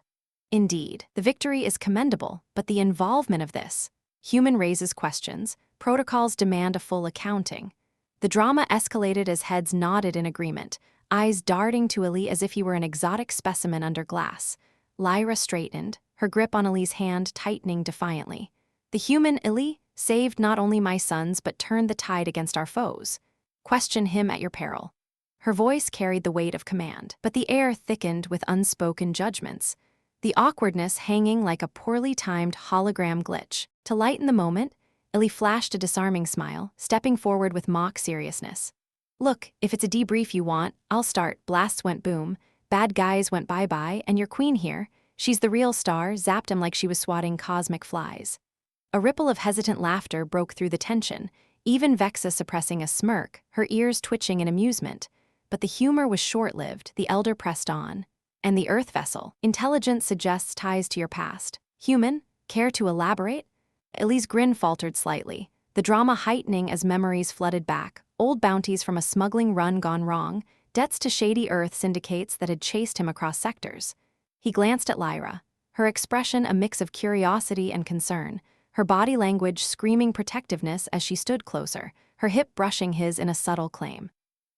"Indeed, the victory is commendable, but the involvement of this. Human raises questions, protocols demand a full accounting." The drama escalated as heads nodded in agreement, eyes darting to Ali as if he were an exotic specimen under glass. Lyra straightened, her grip on Ali's hand tightening defiantly. "The human Ali saved not only my sons but turned the tide against our foes. Question him at your peril." Her voice carried the weight of command, but the air thickened with unspoken judgments, the awkwardness hanging like a poorly timed hologram glitch. To lighten the moment, Illy flashed a disarming smile, stepping forward with mock seriousness. "Look, if it's a debrief you want, I'll start." Blasts went boom, bad guys went bye-bye, and your queen here, she's the real star, zapped him like she was swatting cosmic flies. A ripple of hesitant laughter broke through the tension, even Vexa suppressing a smirk, her ears twitching in amusement. But the humor was short-lived, the elder pressed on. "And the Earth vessel. Intelligence suggests ties to your past. Human? Care to elaborate?" Illy's grin faltered slightly, the drama heightening as memories flooded back, old bounties from a smuggling run gone wrong, debts to shady Earth syndicates that had chased him across sectors. He glanced at Lyra, her expression a mix of curiosity and concern, her body language screaming protectiveness as she stood closer, her hip brushing his in a subtle claim.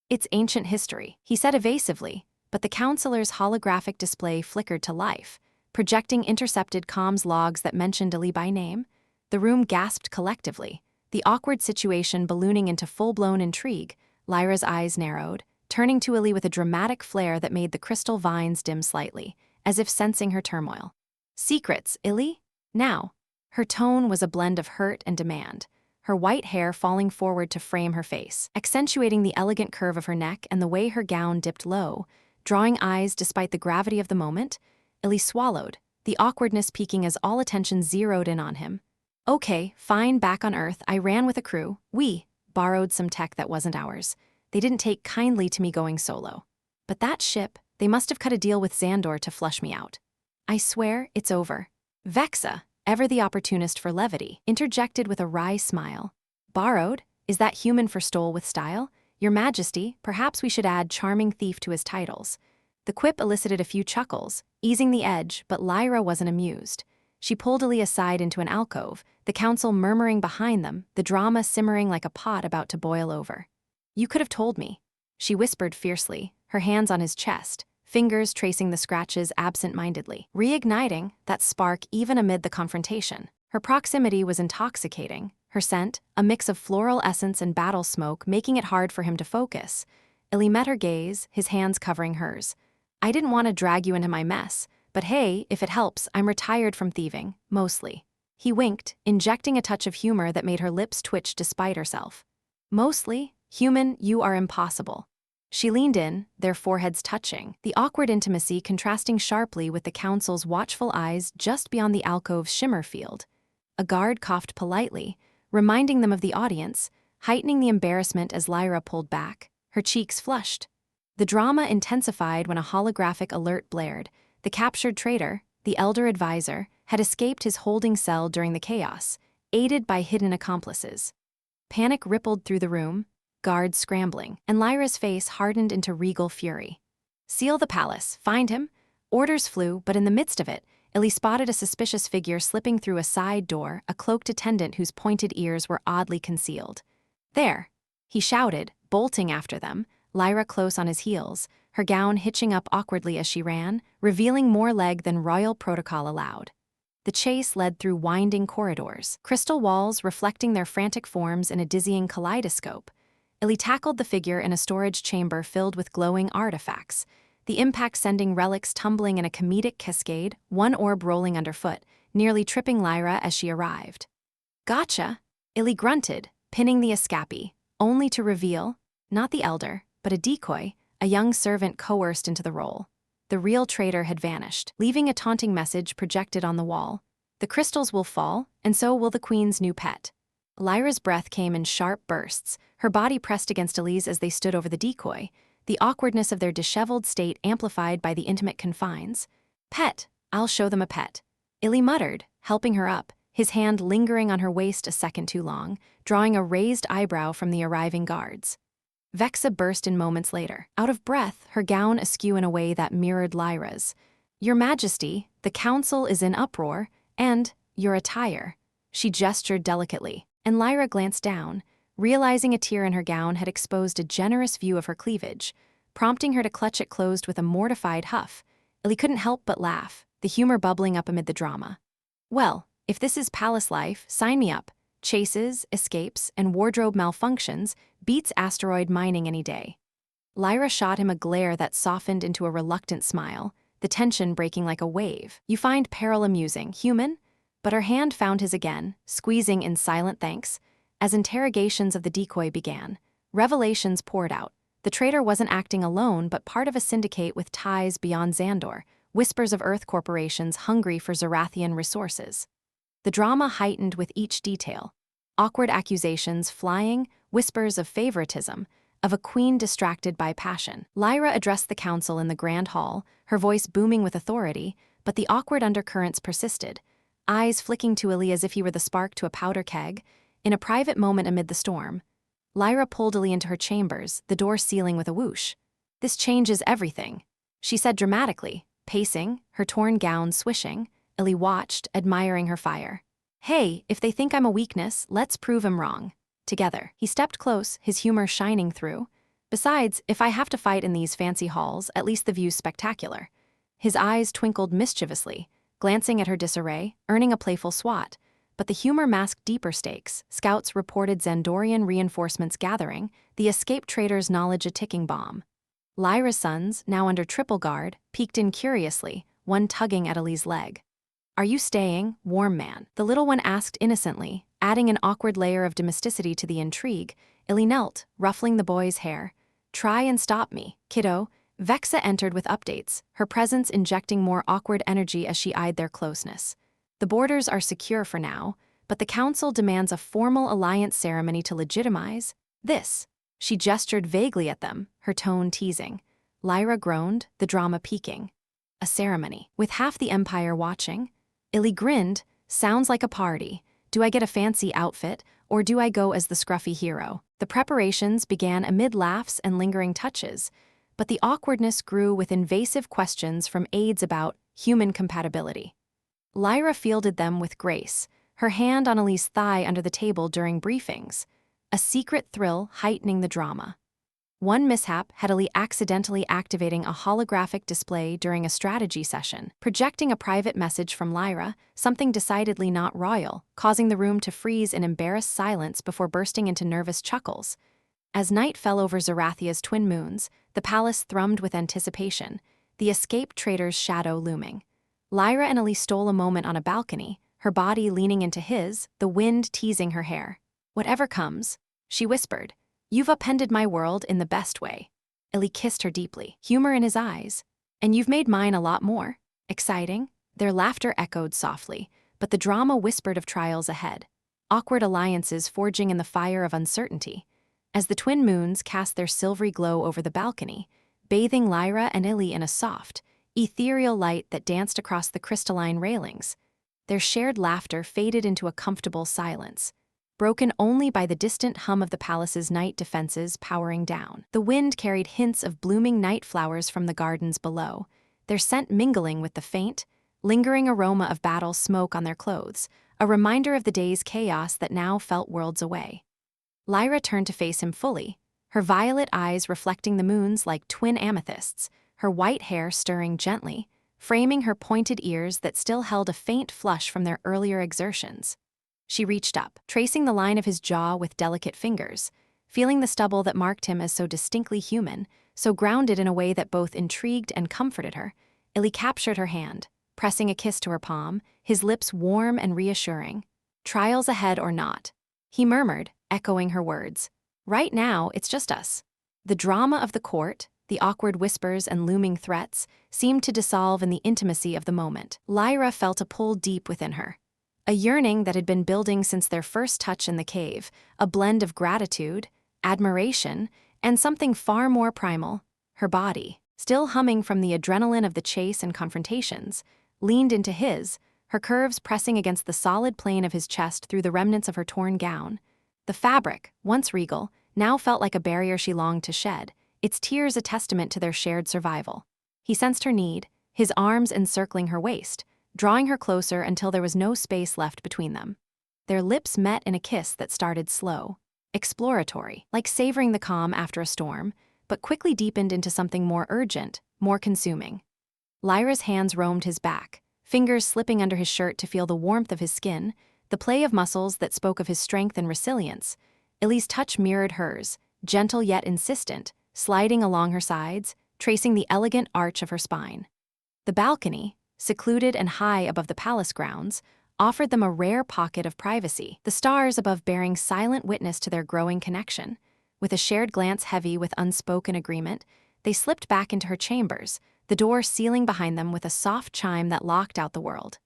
"It's ancient history," he said evasively, but the counselor's holographic display flickered to life, projecting intercepted comms logs that mentioned Ali by name. The room gasped collectively, the awkward situation ballooning into full-blown intrigue. Lyra's eyes narrowed, turning to Ali with a dramatic flare that made the crystal vines dim slightly, as if sensing her turmoil. "Secrets, Illy? Now." Her tone was a blend of hurt and demand, her white hair falling forward to frame her face, accentuating the elegant curve of her neck and the way her gown dipped low, drawing eyes despite the gravity of the moment. Illy swallowed, the awkwardness peaking as all attention zeroed in on him. "Okay, fine, back on Earth, I ran with a crew. We borrowed some tech that wasn't ours. They didn't take kindly to me going solo. But that ship, they must have cut a deal with Xandor to flush me out. I swear, it's over." Vexa, ever the opportunist for levity, interjected with a wry smile. "Borrowed? Is that human for stole with style? Your Majesty, perhaps we should add charming thief to his titles." The quip elicited a few chuckles, easing the edge, but Lyra wasn't amused. She pulled Ali aside into an alcove, the council murmuring behind them, the drama simmering like a pot about to boil over. "You could have told me," she whispered fiercely, her hands on his chest, fingers tracing the scratches absent-mindedly, reigniting that spark even amid the confrontation. Her proximity was intoxicating, her scent, a mix of floral essence and battle smoke, making it hard for him to focus. Illy met her gaze, his hands covering hers. "I didn't want to drag you into my mess, but hey, if it helps, I'm retired from thieving, mostly." He winked, injecting a touch of humor that made her lips twitch despite herself. "Mostly? Human, you are impossible." She leaned in, their foreheads touching, the awkward intimacy contrasting sharply with the council's watchful eyes just beyond the alcove's shimmer field. A guard coughed politely, reminding them of the audience, heightening the embarrassment as Lyra pulled back, her cheeks flushed. The drama intensified when a holographic alert blared. The captured traitor, the elder advisor, had escaped his holding cell during the chaos, aided by hidden accomplices. Panic rippled through the room, guards scrambling, and Lyra's face hardened into regal fury. Seal the palace, find him. Orders flew, but in the midst of it, Illy spotted a suspicious figure slipping through a side door, a cloaked attendant whose pointed ears were oddly concealed. There, he shouted, bolting after them, Lyra close on his heels, her gown hitching up awkwardly as she ran, revealing more leg than royal protocol allowed. The chase led through winding corridors, crystal walls reflecting their frantic forms in a dizzying kaleidoscope. Illy tackled the figure in a storage chamber filled with glowing artifacts, the impact sending relics tumbling in a comedic cascade, one orb rolling underfoot, nearly tripping Lyra as she arrived. Gotcha, Illy grunted, pinning the escapee, only to reveal, not the elder, but a decoy, a young servant coerced into the role. The real traitor had vanished, leaving a taunting message projected on the wall. The crystals will fall, and so will the queen's new pet. Lyra's breath came in sharp bursts, her body pressed against Illy's as they stood over the decoy, the awkwardness of their disheveled state amplified by the intimate confines. Pet, I'll show them a pet. Illy muttered, helping her up, his hand lingering on her waist a second too long, drawing a raised eyebrow from the arriving guards. Vexa burst in moments later, out of breath, her gown askew in a way that mirrored Lyra's. Your Majesty, the council is in uproar, and your attire. She gestured delicately, and Lyra glanced down, realizing a tear in her gown had exposed a generous view of her cleavage, prompting her to clutch it closed with a mortified huff. Illy couldn't help but laugh, the humor bubbling up amid the drama. Well, if this is palace life, sign me up. Chases, escapes, and wardrobe malfunctions beats asteroid mining any day. Lyra shot him a glare that softened into a reluctant smile, the tension breaking like a wave. You find peril amusing, human? But her hand found his again, squeezing in silent thanks. As interrogations of the decoy began, revelations poured out. The traitor wasn't acting alone, but part of a syndicate with ties beyond Xandor, whispers of Earth corporations hungry for Zerathian resources. The drama heightened with each detail. Awkward accusations flying, whispers of favoritism, of a queen distracted by passion. Lyra addressed the council in the grand hall, her voice booming with authority, but the awkward undercurrents persisted, eyes flicking to Illy as if he were the spark to a powder keg. In a private moment amid the storm, Lyra pulled Illy into her chambers, the door sealing with a whoosh. This changes everything, she said dramatically, pacing, her torn gown swishing. Illy watched, admiring her fire. Hey, if they think I'm a weakness, let's prove 'em wrong. Together, he stepped close, his humor shining through. Besides, if I have to fight in these fancy halls, at least the view's spectacular. His eyes twinkled mischievously, glancing at her disarray, earning a playful swat. But the humor masked deeper stakes. Scouts reported Xandorian reinforcements gathering, the escaped traitor's knowledge a ticking bomb. Lyra's sons, now under triple guard, peeked in curiously, one tugging at Illy's leg. Are you staying, warm man? The little one asked innocently, adding an awkward layer of domesticity to the intrigue. Illy knelt, ruffling the boy's hair. Try and stop me, kiddo. Vexa entered with updates, her presence injecting more awkward energy as she eyed their closeness. The borders are secure for now, but the council demands a formal alliance ceremony to legitimize this. She gestured vaguely at them, her tone teasing. Lyra groaned, the drama peaking. A ceremony, with half the empire watching? Illy grinned, sounds like a party. Do I get a fancy outfit, or do I go as the scruffy hero? The preparations began amid laughs and lingering touches, but the awkwardness grew with invasive questions from aides about human compatibility. Lyra fielded them with grace, her hand on Illy's thigh under the table during briefings, a secret thrill heightening the drama. One mishap had Illy accidentally activating a holographic display during a strategy session, projecting a private message from Lyra, something decidedly not royal, causing the room to freeze in embarrassed silence before bursting into nervous chuckles. As night fell over Zerathia's twin moons, the palace thrummed with anticipation, the escaped traitor's shadow looming. Lyra and Illy stole a moment on a balcony, her body leaning into his, the wind teasing her hair. Whatever comes, she whispered. You've upended my world in the best way. Illy kissed her deeply, humor in his eyes. And you've made mine a lot more. Exciting. Their laughter echoed softly, but the drama whispered of trials ahead. Awkward alliances forging in the fire of uncertainty. As the twin moons cast their silvery glow over the balcony, bathing Lyra and Illy in a soft, ethereal light that danced across the crystalline railings, Their shared laughter faded into a comfortable silence, broken only by the distant hum of the palace's night defenses powering down. The wind carried hints of blooming night flowers from the gardens below, their scent mingling with the faint, lingering aroma of battle smoke on their clothes, a reminder of the day's chaos that now felt worlds away. Lyra turned to face him fully, her violet eyes reflecting the moon's like twin amethysts, her white hair stirring gently, framing her pointed ears that still held a faint flush from their earlier exertions. She reached up, tracing the line of his jaw with delicate fingers, feeling the stubble that marked him as so distinctly human, so grounded in a way that both intrigued and comforted her. Illy captured her hand, pressing a kiss to her palm, his lips warm and reassuring. "Trials ahead or not," he murmured, echoing her words. "Right now, it's just us." The drama of the court, the awkward whispers and looming threats, seemed to dissolve in the intimacy of the moment. Lyra felt a pull deep within her. A yearning that had been building since their first touch in the cave, a blend of gratitude, admiration, and something far more primal. Her body, still humming from the adrenaline of the chase and confrontations, leaned into his, her curves pressing against the solid plane of his chest through the remnants of her torn gown. The fabric, once regal, now felt like a barrier she longed to shed, its tears a testament to their shared survival. He sensed her need, his arms encircling her waist, drawing her closer until there was no space left between them. Their lips met in a kiss that started slow, exploratory, like savoring the calm after a storm, but quickly deepened into something more urgent, more consuming. Lyra's hands roamed his back, fingers slipping under his shirt to feel the warmth of his skin, the play of muscles that spoke of his strength and resilience. Illy's touch mirrored hers, gentle yet insistent, sliding along her sides, tracing the elegant arch of her spine. The balcony, secluded and high above the palace grounds, offered them a rare pocket of privacy, the stars above bearing silent witness to their growing connection. With a shared glance heavy with unspoken agreement, they slipped back into her chambers, the door sealing behind them with a soft chime that locked out the world.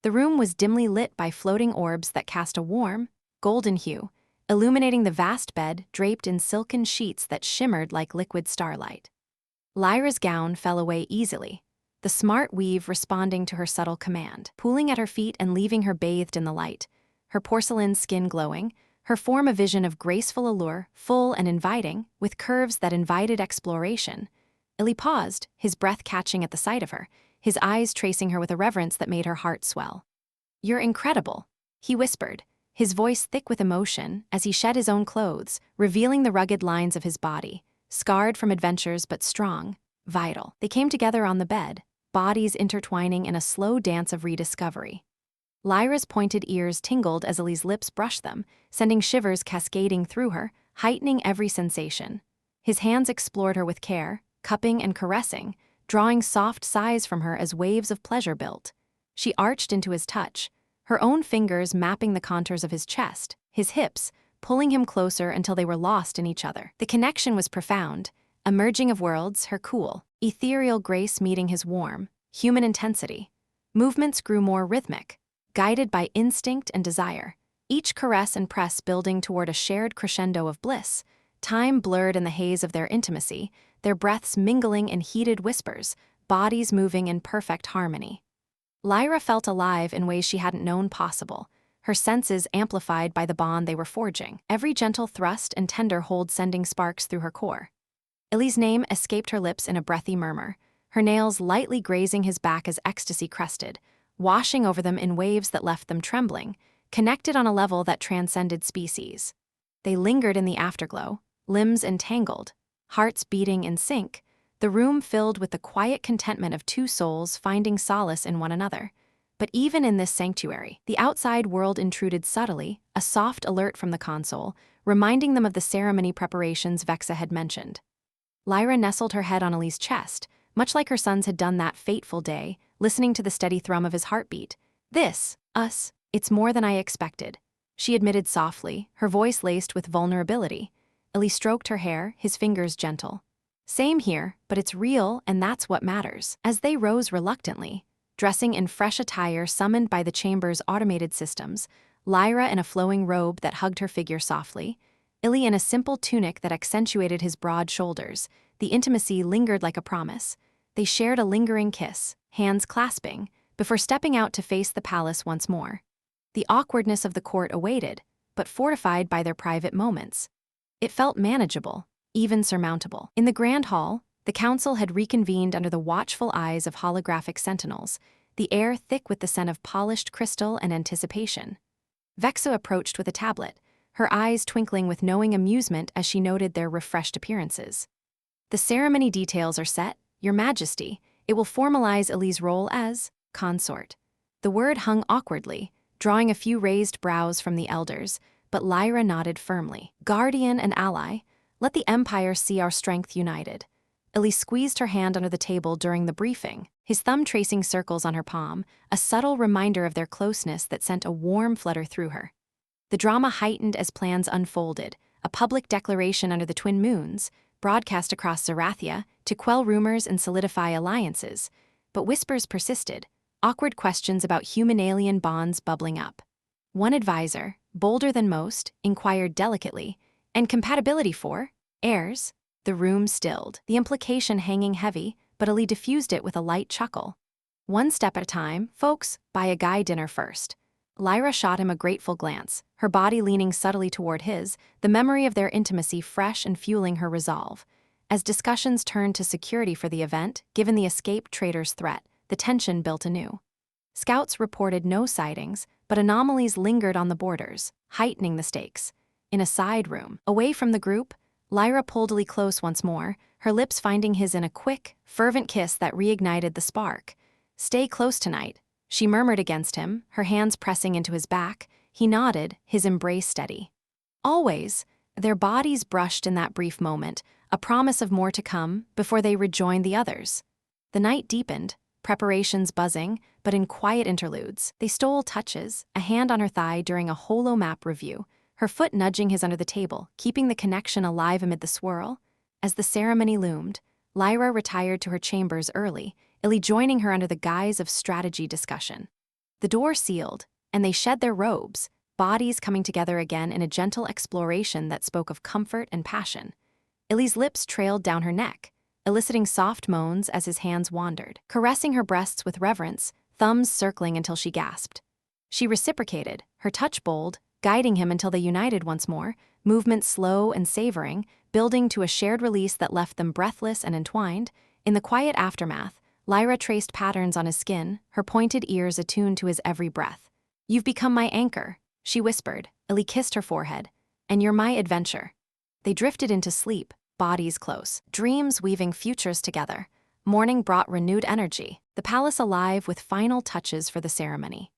The room was dimly lit by floating orbs that cast a warm, golden hue, illuminating the vast bed draped in silken sheets that shimmered like liquid starlight. Lyra's gown fell away easily, the smart weave responding to her subtle command, pooling at her feet and leaving her bathed in the light, her porcelain skin glowing, her form a vision of graceful allure, full and inviting, with curves that invited exploration. Illy paused, his breath catching at the sight of her, his eyes tracing her with a reverence that made her heart swell. "You're incredible," he whispered, his voice thick with emotion as he shed his own clothes, revealing the rugged lines of his body, scarred from adventures but strong, vital. They came together on the bed, bodies intertwining in a slow dance of rediscovery. Lyra's pointed ears tingled as Illy's lips brushed them, sending shivers cascading through her, heightening every sensation. His hands explored her with care, cupping and caressing, drawing soft sighs from her as waves of pleasure built. She arched into his touch, her own fingers mapping the contours of his chest, his hips, pulling him closer until they were lost in each other. The connection was profound, a merging of worlds, her cool, ethereal grace meeting his warm, human intensity. Movements grew more rhythmic, guided by instinct and desire, each caress and press building toward a shared crescendo of bliss, time blurred in the haze of their intimacy, their breaths mingling in heated whispers, bodies moving in perfect harmony. Lyra felt alive in ways she hadn't known possible, her senses amplified by the bond they were forging, every gentle thrust and tender hold sending sparks through her core. Illy's name escaped her lips in a breathy murmur, her nails lightly grazing his back as ecstasy crested, washing over them in waves that left them trembling, connected on a level that transcended species. They lingered in the afterglow, limbs entangled, hearts beating in sync, the room filled with the quiet contentment of two souls finding solace in one another. But even in this sanctuary, the outside world intruded subtly, a soft alert from the console, reminding them of the ceremony preparations Vexa had mentioned. Lyra nestled her head on Illy's chest, much like her sons had done that fateful day, listening to the steady thrum of his heartbeat. It's more than I expected," she admitted softly, her voice laced with vulnerability. Illy stroked her hair, his fingers gentle. "Same here, but it's real, and that's what matters." As they rose reluctantly, dressing in fresh attire summoned by the chamber's automated systems, Lyra in a flowing robe that hugged her figure softly, Illy in a simple tunic that accentuated his broad shoulders, the intimacy lingered like a promise. They shared a lingering kiss, hands clasping, before stepping out to face the palace once more. The awkwardness of the court awaited, but fortified by their private moments. It felt manageable, even surmountable. In the grand hall, the council had reconvened under the watchful eyes of holographic sentinels, the air thick with the scent of polished crystal and anticipation. Vexa approached with a tablet, her eyes twinkling with knowing amusement as she noted their refreshed appearances. The ceremony details are set, Your Majesty. It will formalize Elie's role as consort. The word hung awkwardly, drawing a few raised brows from the elders, but Lyra nodded firmly. Guardian and ally, let the Empire see our strength united. Elie squeezed her hand under the table during the briefing, his thumb tracing circles on her palm, a subtle reminder of their closeness that sent a warm flutter through her. The drama heightened as plans unfolded, a public declaration under the twin moons, broadcast across Zerathia to quell rumors and solidify alliances, but whispers persisted, awkward questions about human-alien bonds bubbling up. One advisor, bolder than most, inquired delicately, and compatibility for heirs? The room stilled, the implication hanging heavy, but Elie diffused it with a light chuckle. One step at a time, folks, buy a guy dinner first. Lyra shot him a grateful glance, her body leaning subtly toward his, the memory of their intimacy fresh and fueling her resolve. As discussions turned to security for the event, given the escaped trader's threat, the tension built anew. Scouts reported no sightings, but anomalies lingered on the borders, heightening the stakes. In a side room, away from the group, Lyra pulled Elie close once more, her lips finding his in a quick, fervent kiss that reignited the spark. Stay close tonight, she murmured against him, her hands pressing into his back. He nodded, his embrace steady. Always, their bodies brushed in that brief moment, a promise of more to come before they rejoined the others. The night deepened, preparations buzzing, but in quiet interludes, they stole touches, a hand on her thigh during a holo-map review, her foot nudging his under the table, keeping the connection alive amid the swirl. As the ceremony loomed, Lyra retired to her chambers early, Elie joining her under the guise of strategy discussion. The door sealed, and they shed their robes, bodies coming together again in a gentle exploration that spoke of comfort and passion. Elie's lips trailed down her neck, eliciting soft moans as his hands wandered, caressing her breasts with reverence, thumbs circling until she gasped. She reciprocated, her touch bold, guiding him until they united once more, movement slow and savoring, building to a shared release that left them breathless and entwined. In the quiet aftermath, Lyra traced patterns on his skin, her pointed ears attuned to his every breath. You've become my anchor, she whispered. Elie kissed her forehead. And you're my adventure. They drifted into sleep, bodies close, dreams weaving futures together. Morning brought renewed energy, the palace alive with final touches for the ceremony.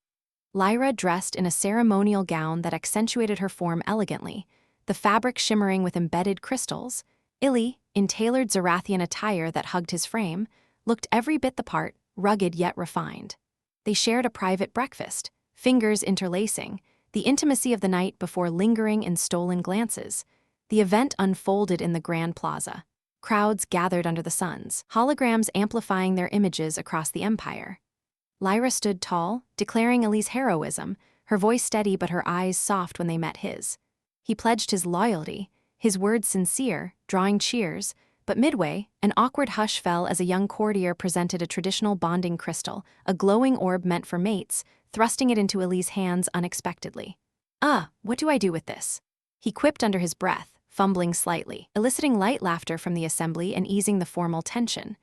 Lyra dressed in a ceremonial gown that accentuated her form elegantly, the fabric shimmering with embedded crystals. Elie, in tailored Zerathian attire that hugged his frame, looked every bit the part, rugged yet refined. They shared a private breakfast, fingers interlacing, the intimacy of the night before lingering in stolen glances. The event unfolded in the Grand Plaza. Crowds gathered under the suns, holograms amplifying their images across the empire. Lyra stood tall, declaring Elie's heroism, her voice steady but her eyes soft when they met his. He pledged his loyalty, his words sincere, drawing cheers, but midway, an awkward hush fell as a young courtier presented a traditional bonding crystal, a glowing orb meant for mates, thrusting it into Elie's hands unexpectedly. What do I do with this?" He quipped under his breath, fumbling slightly, eliciting light laughter from the assembly and easing the formal tension.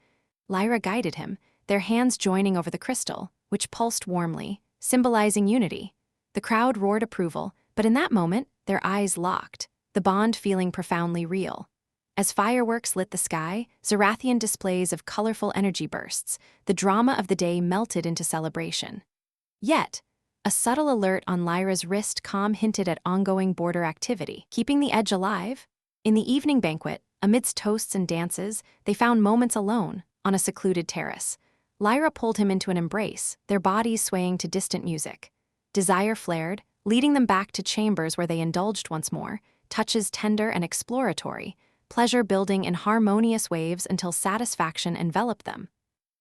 Lyra guided him, their hands joining over the crystal, which pulsed warmly, symbolizing unity. The crowd roared approval, but in that moment, their eyes locked, the bond feeling profoundly real. As fireworks lit the sky, Zerathian displays of colorful energy bursts, the drama of the day melted into celebration. Yet, a subtle alert on Lyra's wrist hinted at ongoing border activity, keeping the edge alive. In the evening banquet, amidst toasts and dances, they found moments alone, on a secluded terrace. Lyra pulled him into an embrace, their bodies swaying to distant music. Desire flared, leading them back to chambers where they indulged once more, touches tender and exploratory, pleasure building in harmonious waves until satisfaction enveloped them.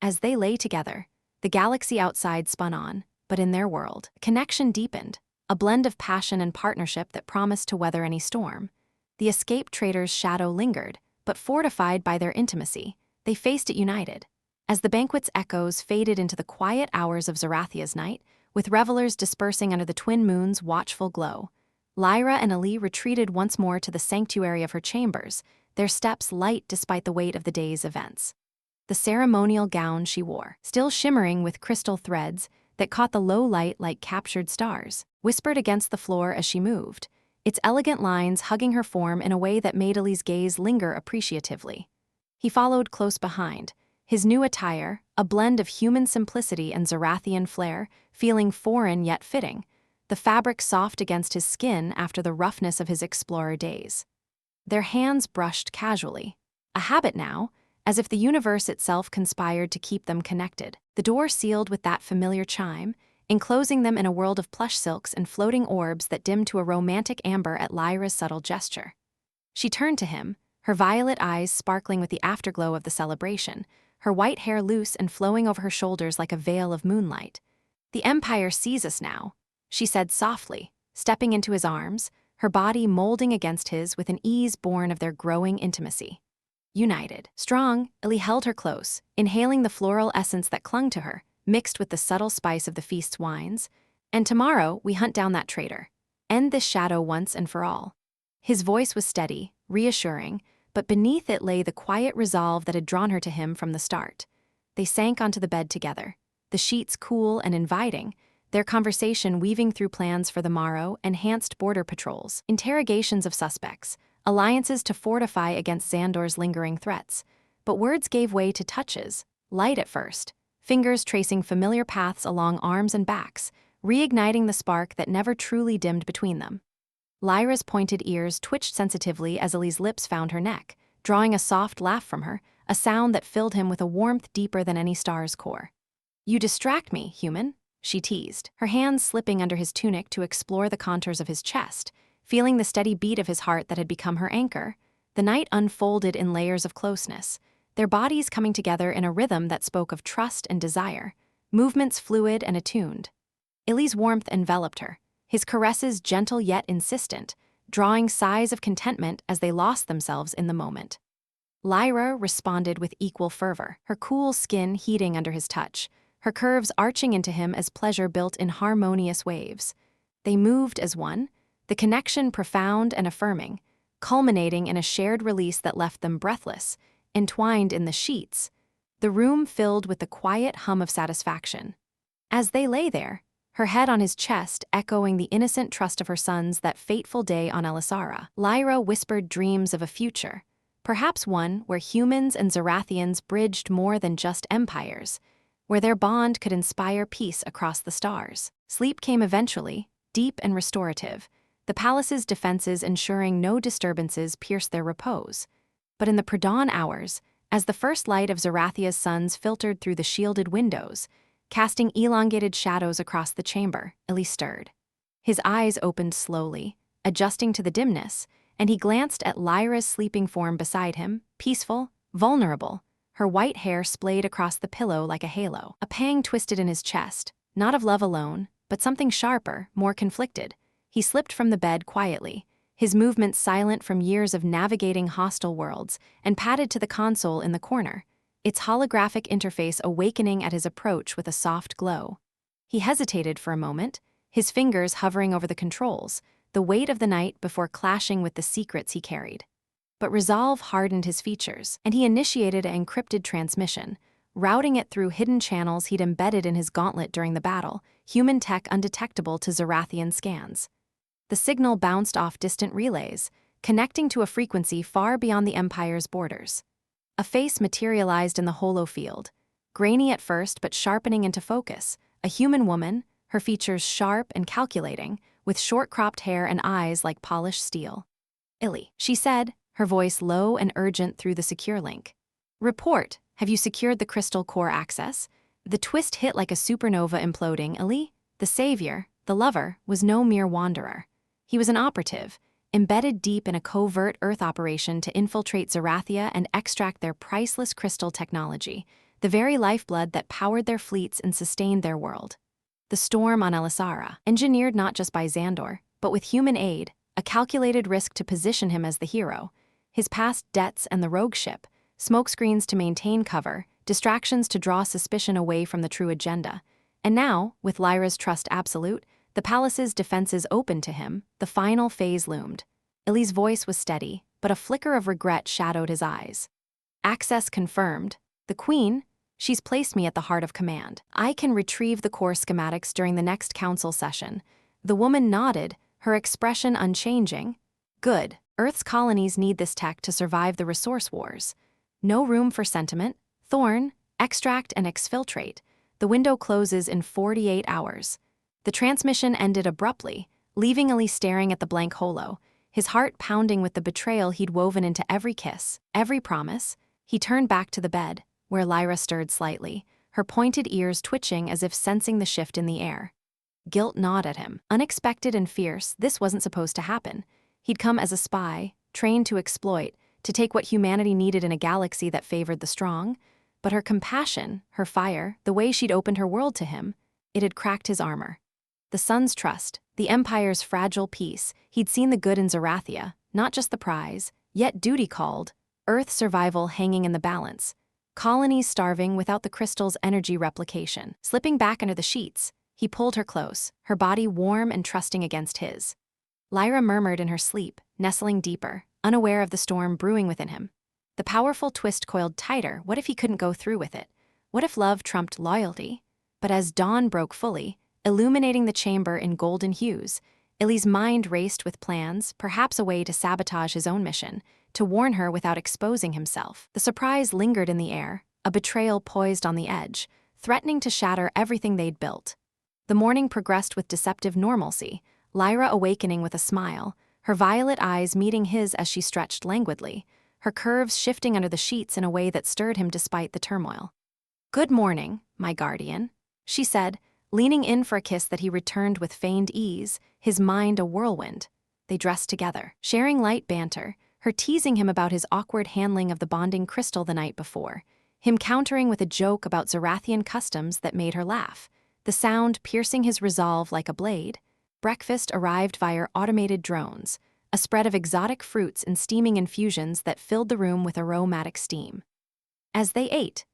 As they lay together, the galaxy outside spun on, but in their world, connection deepened, a blend of passion and partnership that promised to weather any storm. The escaped trader's shadow lingered, but fortified by their intimacy, they faced it united. As the banquet's echoes faded into the quiet hours of Zerathia's night, with revelers dispersing under the twin moon's watchful glow, Lyra and Ali retreated once more to the sanctuary of her chambers, their steps light despite the weight of the day's events. The ceremonial gown she wore, still shimmering with crystal threads that caught the low light like captured stars, whispered against the floor as she moved, its elegant lines hugging her form in a way that made Ali's gaze linger appreciatively. He followed close behind, his new attire, a blend of human simplicity and Zerathian flair, feeling foreign yet fitting, the fabric soft against his skin after the roughness of his explorer days. Their hands brushed casually, a habit now, as if the universe itself conspired to keep them connected. The door sealed with that familiar chime, enclosing them in a world of plush silks and floating orbs that dimmed to a romantic amber at Lyra's subtle gesture. She turned to him, her violet eyes sparkling with the afterglow of the celebration, her white hair loose and flowing over her shoulders like a veil of moonlight. "The Empire sees us now," she said softly, stepping into his arms, her body molding against his with an ease born of their growing intimacy. United, strong, Ali held her close, inhaling the floral essence that clung to her, mixed with the subtle spice of the feast's wines. "And tomorrow we hunt down that traitor. End this shadow once and for all." His voice was steady, reassuring, but beneath it lay the quiet resolve that had drawn her to him from the start. They sank onto the bed together, the sheets cool and inviting, their conversation weaving through plans for the morrow, enhanced border patrols, interrogations of suspects, alliances to fortify against Xandor's lingering threats. But words gave way to touches, light at first, fingers tracing familiar paths along arms and backs, reigniting the spark that never truly dimmed between them. Lyra's pointed ears twitched sensitively as Ali's lips found her neck, drawing a soft laugh from her, a sound that filled him with a warmth deeper than any star's core. "You distract me, human," she teased, her hands slipping under his tunic to explore the contours of his chest, feeling the steady beat of his heart that had become her anchor. The night unfolded in layers of closeness, their bodies coming together in a rhythm that spoke of trust and desire, movements fluid and attuned. Ali's warmth enveloped her, his caresses gentle yet insistent, drawing sighs of contentment as they lost themselves in the moment. Lyra responded with equal fervor, her cool skin heating under his touch, her curves arching into him as pleasure built in harmonious waves. They moved as one, the connection profound and affirming, culminating in a shared release that left them breathless, entwined in the sheets, the room filled with the quiet hum of satisfaction. As they lay there, her head on his chest echoing the innocent trust of her sons that fateful day on Elisara, Lyra whispered dreams of a future, perhaps one where humans and Zerathians bridged more than just empires, where their bond could inspire peace across the stars. Sleep came eventually, deep and restorative, the palace's defenses ensuring no disturbances pierced their repose. But in the pre-dawn hours, as the first light of Zerathia's suns filtered through the shielded windows, casting elongated shadows across the chamber, Ali stirred. His eyes opened slowly, adjusting to the dimness, and he glanced at Lyra's sleeping form beside him, peaceful, vulnerable, her white hair splayed across the pillow like a halo. A pang twisted in his chest, not of love alone, but something sharper, more conflicted. He slipped from the bed quietly, his movements silent from years of navigating hostile worlds, and padded to the console in the corner, its holographic interface awakening at his approach with a soft glow. He hesitated for a moment, his fingers hovering over the controls, the weight of the night before clashing with the secrets he carried. But resolve hardened his features, and he initiated an encrypted transmission, routing it through hidden channels he'd embedded in his gauntlet during the battle, human tech undetectable to Zerathian scans. The signal bounced off distant relays, connecting to a frequency far beyond the Empire's borders. A face materialized in the holofield, grainy at first but sharpening into focus, a human woman, her features sharp and calculating, with short-cropped hair and eyes like polished steel. "Illy," she said, her voice low and urgent through the secure link. "Report, have you secured the crystal core access?" The twist hit like a supernova imploding. Ali, the savior, the lover, was no mere wanderer. He was an operative, embedded deep in a covert Earth operation to infiltrate Zerathia and extract their priceless crystal technology, the very lifeblood that powered their fleets and sustained their world. The storm on Elisara, engineered not just by Xandor, but with human aid, a calculated risk to position him as the hero, his past debts and the rogue ship, smokescreens to maintain cover, distractions to draw suspicion away from the true agenda. And now, with Lyra's trust absolute, the palace's defenses open to him, the final phase loomed. Illy's voice was steady, but a flicker of regret shadowed his eyes. Access confirmed. The Queen, she's placed me at the heart of command. I can retrieve the core schematics during the next council session. The woman nodded, her expression unchanging. Good. Earth's colonies need this tech to survive the resource wars. No room for sentiment. Thorn, extract and exfiltrate. The window closes in 48 hours. The transmission ended abruptly, leaving Illy staring at the blank holo, his heart pounding with the betrayal he'd woven into every kiss, every promise. He turned back to the bed, where Lyra stirred slightly, her pointed ears twitching as if sensing the shift in the air. Guilt gnawed at him. Unexpected and fierce, this wasn't supposed to happen. He'd come as a spy, trained to exploit, to take what humanity needed in a galaxy that favored the strong. But her compassion, her fire, the way she'd opened her world to him, it had cracked his armor. The Sun's trust, the Empire's fragile peace, he'd seen the good in Zerathia, not just the prize, yet duty called, Earth's survival hanging in the balance, colonies starving without the crystal's energy replication. Slipping back under the sheets, he pulled her close, her body warm and trusting against his. Lyra murmured in her sleep, nestling deeper, unaware of the storm brewing within him. The powerful twist coiled tighter. What if he couldn't go through with it? What if love trumped loyalty? But as dawn broke fully, illuminating the chamber in golden hues, Illy's mind raced with plans, perhaps a way to sabotage his own mission, to warn her without exposing himself. The surprise lingered in the air, a betrayal poised on the edge, threatening to shatter everything they'd built. The morning progressed with deceptive normalcy, Lyra awakening with a smile, her violet eyes meeting his as she stretched languidly, her curves shifting under the sheets in a way that stirred him despite the turmoil. "Good morning, my guardian," she said, leaning in for a kiss that he returned with feigned ease, his mind a whirlwind. They dressed together, sharing light banter, her teasing him about his awkward handling of the bonding crystal the night before, him countering with a joke about Zerathian customs that made her laugh, the sound piercing his resolve like a blade. Breakfast arrived via automated drones, a spread of exotic fruits and steaming infusions that filled the room with aromatic steam. As they ate,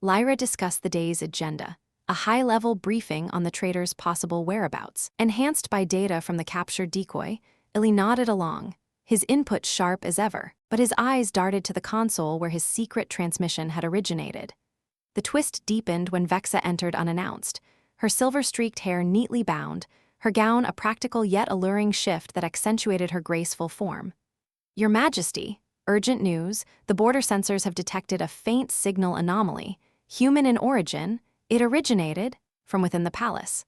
Lyra discussed the day's agenda, a high-level briefing on the traitor's possible whereabouts. Enhanced by data from the captured decoy, Illy nodded along, his input sharp as ever, but his eyes darted to the console where his secret transmission had originated. The twist deepened when Vexa entered unannounced, her silver-streaked hair neatly bound, her gown a practical yet alluring shift that accentuated her graceful form. "Your Majesty, urgent news, the border sensors have detected a faint signal anomaly, human in origin. It originated from within the palace."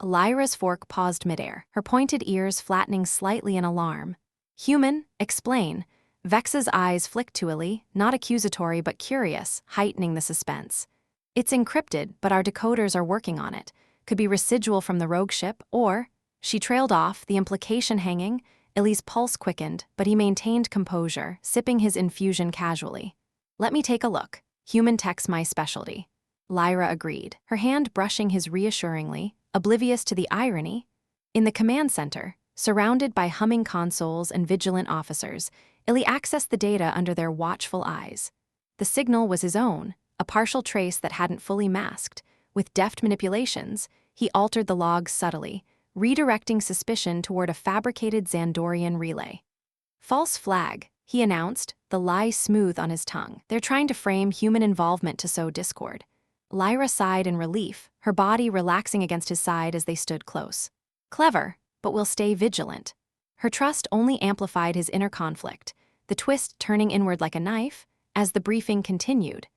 Lyra's fork paused midair, her pointed ears flattening slightly in alarm. "Human, explain." Vexa's eyes flicked to Illy, not accusatory but curious, heightening the suspense. "It's encrypted, but our decoders are working on it. Could be residual from the rogue ship, or..." She trailed off, the implication hanging. Illy's pulse quickened, but he maintained composure, sipping his infusion casually. "Let me take a look. Human tech's my specialty." Lyra agreed, her hand brushing his reassuringly, oblivious to the irony. In the command center, surrounded by humming consoles and vigilant officers, Illy accessed the data under their watchful eyes. The signal was his own, a partial trace that hadn't fully masked. With deft manipulations, he altered the logs subtly, redirecting suspicion toward a fabricated Xandorian relay. "False flag," he announced, the lie smooth on his tongue. "They're trying to frame human involvement to sow discord." Lyra sighed in relief, her body relaxing against his side as they stood close. "Clever, but we'll stay vigilant." Her trust only amplified his inner conflict, the twist turning inward like a knife, as the briefing continued.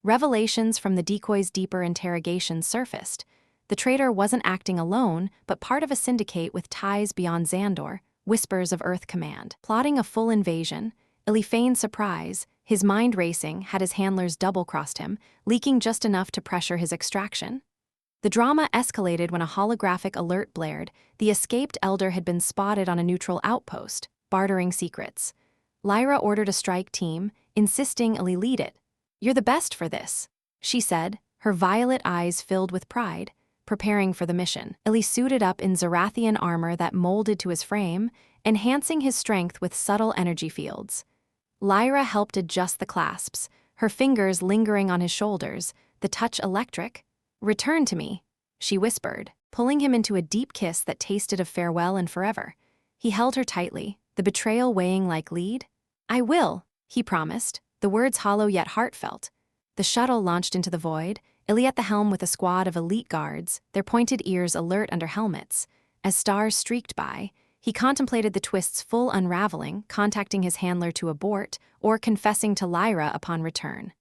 Revelations from the decoy's deeper interrogation surfaced. The traitor wasn't acting alone, but part of a syndicate with ties beyond Xandor, whispers of Earth Command. Plotting a full invasion, Illy feigned surprise, his mind racing had his handlers double-crossed him, leaking just enough to pressure his extraction. The drama escalated when a holographic alert blared. The escaped elder had been spotted on a neutral outpost, bartering secrets. Lyra ordered a strike team, insisting Illy lead it. "You're the best for this," she said, her violet eyes filled with pride, preparing for the mission. Illy suited up in Zerathian armor that molded to his frame, enhancing his strength with subtle energy fields. Lyra helped adjust the clasps, her fingers lingering on his shoulders, the touch electric. "Return to me," she whispered, pulling him into a deep kiss that tasted of farewell and forever. He held her tightly, the betrayal weighing like lead. "I will," he promised, the words hollow yet heartfelt. The shuttle launched into the void, Illy at the helm with a squad of elite guards, their pointed ears alert under helmets. As stars streaked by, he contemplated the twist's full unraveling, contacting his handler to abort, or confessing to Lyra upon return.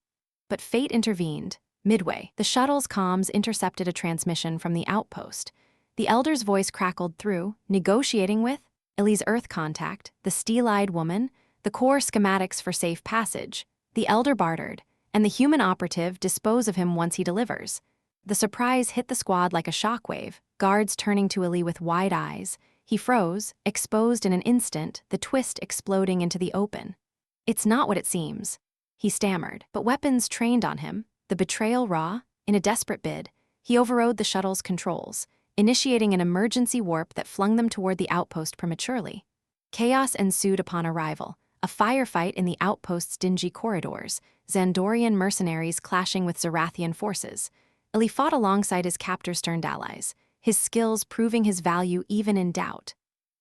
But fate intervened. Midway, the shuttle's comms intercepted a transmission from the outpost. The Elder's voice crackled through, negotiating with Illy's Earth contact, the steel-eyed woman, the core schematics for safe passage. The Elder bartered, and the human operative dispose of him once he delivers. The surprise hit the squad like a shockwave, guards turning to Illy with wide eyes. He froze, exposed in an instant, the twist exploding into the open. "It's not what it seems," he stammered, but weapons trained on him, the betrayal raw. In a desperate bid, he overrode the shuttle's controls, initiating an emergency warp that flung them toward the outpost prematurely. Chaos ensued upon arrival, a firefight in the outpost's dingy corridors, Xandorian mercenaries clashing with Zerathian forces. Illy fought alongside his captor's turned allies, his skills proving his value even in doubt.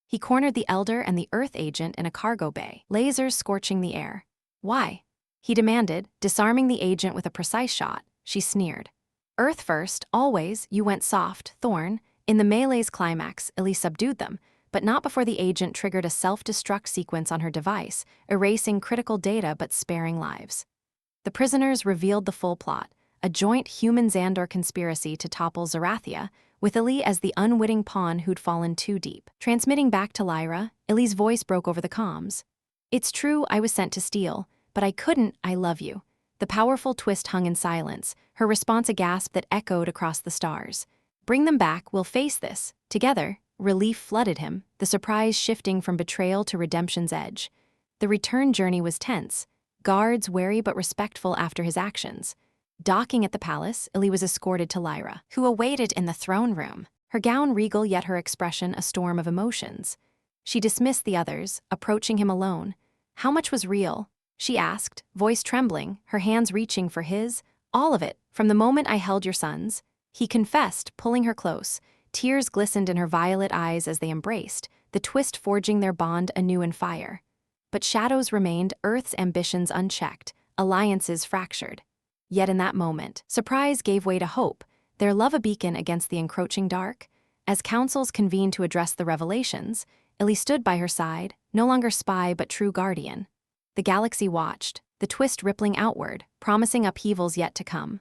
He cornered the Elder and the Earth agent in a cargo bay, lasers scorching the air. "Why?" he demanded, disarming the agent with a precise shot. She sneered. "Earth first, always," you went soft, Thorn. In the melee's climax, Illy subdued them, but not before the agent triggered a self-destruct sequence on her device, erasing critical data but sparing lives. The prisoners revealed the full plot, a joint human Xandor conspiracy to topple Zerathia, with Illy as the unwitting pawn who'd fallen too deep. Transmitting back to Lyra, Illy's voice broke over the comms. "It's true I was sent to steal, but I couldn't. I love you." The powerful twist hung in silence, her response a gasp that echoed across the stars. "Bring them back, we'll face this. Together." Relief flooded him, the surprise shifting from betrayal to redemption's edge. The return journey was tense, guards wary but respectful after his actions. Docking at the palace, Illy was escorted to Lyra, who awaited in the throne room, her gown regal yet her expression a storm of emotions. She dismissed the others, approaching him alone. "How much was real?" she asked, voice trembling, her hands reaching for his. "All of it, from the moment I held your sons." He confessed, pulling her close. Tears glistened in her violet eyes as they embraced, the twist forging their bond anew in fire. But shadows remained, Earth's ambitions unchecked, alliances fractured. Yet in that moment, surprise gave way to hope, their love a beacon against the encroaching dark. As councils convened to address the revelations, Illy stood by her side, no longer spy but true guardian. The galaxy watched, the twist rippling outward, promising upheavals yet to come.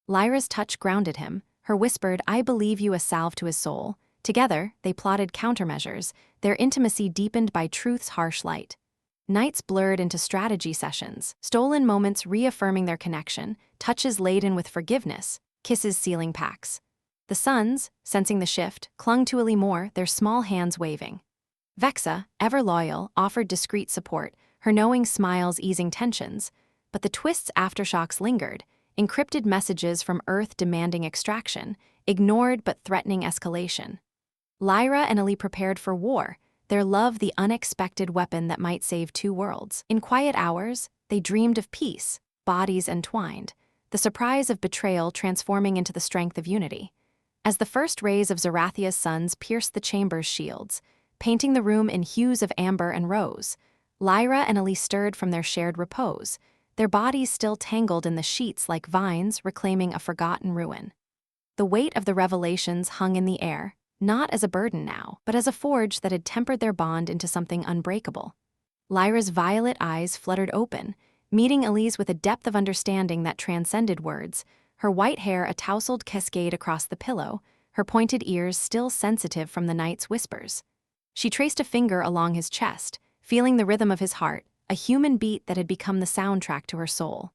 Lyra's touch grounded him, her whispered, "I believe you," a salve to his soul. Together, they plotted countermeasures, their intimacy deepened by truth's harsh light. Nights blurred into strategy sessions, stolen moments reaffirming their connection, touches laden with forgiveness, kisses sealing pacts. The sons, sensing the shift, clung to Illy more, their small hands waving. Vexa, ever loyal, offered discreet support, her knowing smiles easing tensions, but the twist's aftershocks lingered, encrypted messages from Earth demanding extraction, ignored but threatening escalation. Lyra and Illy prepared for war, their love the unexpected weapon that might save two worlds. In quiet hours, they dreamed of peace, bodies entwined, the surprise of betrayal transforming into the strength of unity. As the first rays of Zerathia's suns pierced the chamber's shields, painting the room in hues of amber and rose, Lyra and Illy stirred from their shared repose, their bodies still tangled in the sheets like vines reclaiming a forgotten ruin. The weight of the revelations hung in the air, not as a burden now, but as a forge that had tempered their bond into something unbreakable. Lyra's violet eyes fluttered open, meeting Illy's with a depth of understanding that transcended words, her white hair a tousled cascade across the pillow, her pointed ears still sensitive from the night's whispers. She traced a finger along his chest, feeling the rhythm of his heart, a human beat that had become the soundtrack to her soul.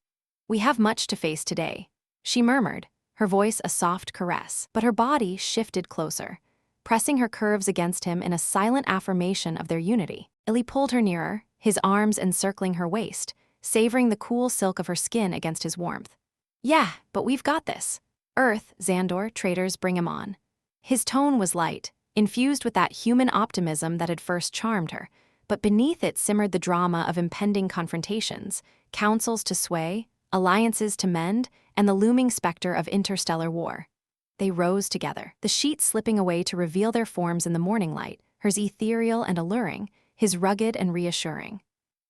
"We have much to face today," she murmured, her voice a soft caress, but her body shifted closer, pressing her curves against him in a silent affirmation of their unity. Illy pulled her nearer, his arms encircling her waist, savoring the cool silk of her skin against his warmth. "Yeah, but we've got this. Earth, Xandor, traitors, bring him on." His tone was light, infused with that human optimism that had first charmed her, but beneath it simmered the drama of impending confrontations, councils to sway, alliances to mend, and the looming specter of interstellar war. They rose together, the sheets slipping away to reveal their forms in the morning light, hers ethereal and alluring, his rugged and reassuring.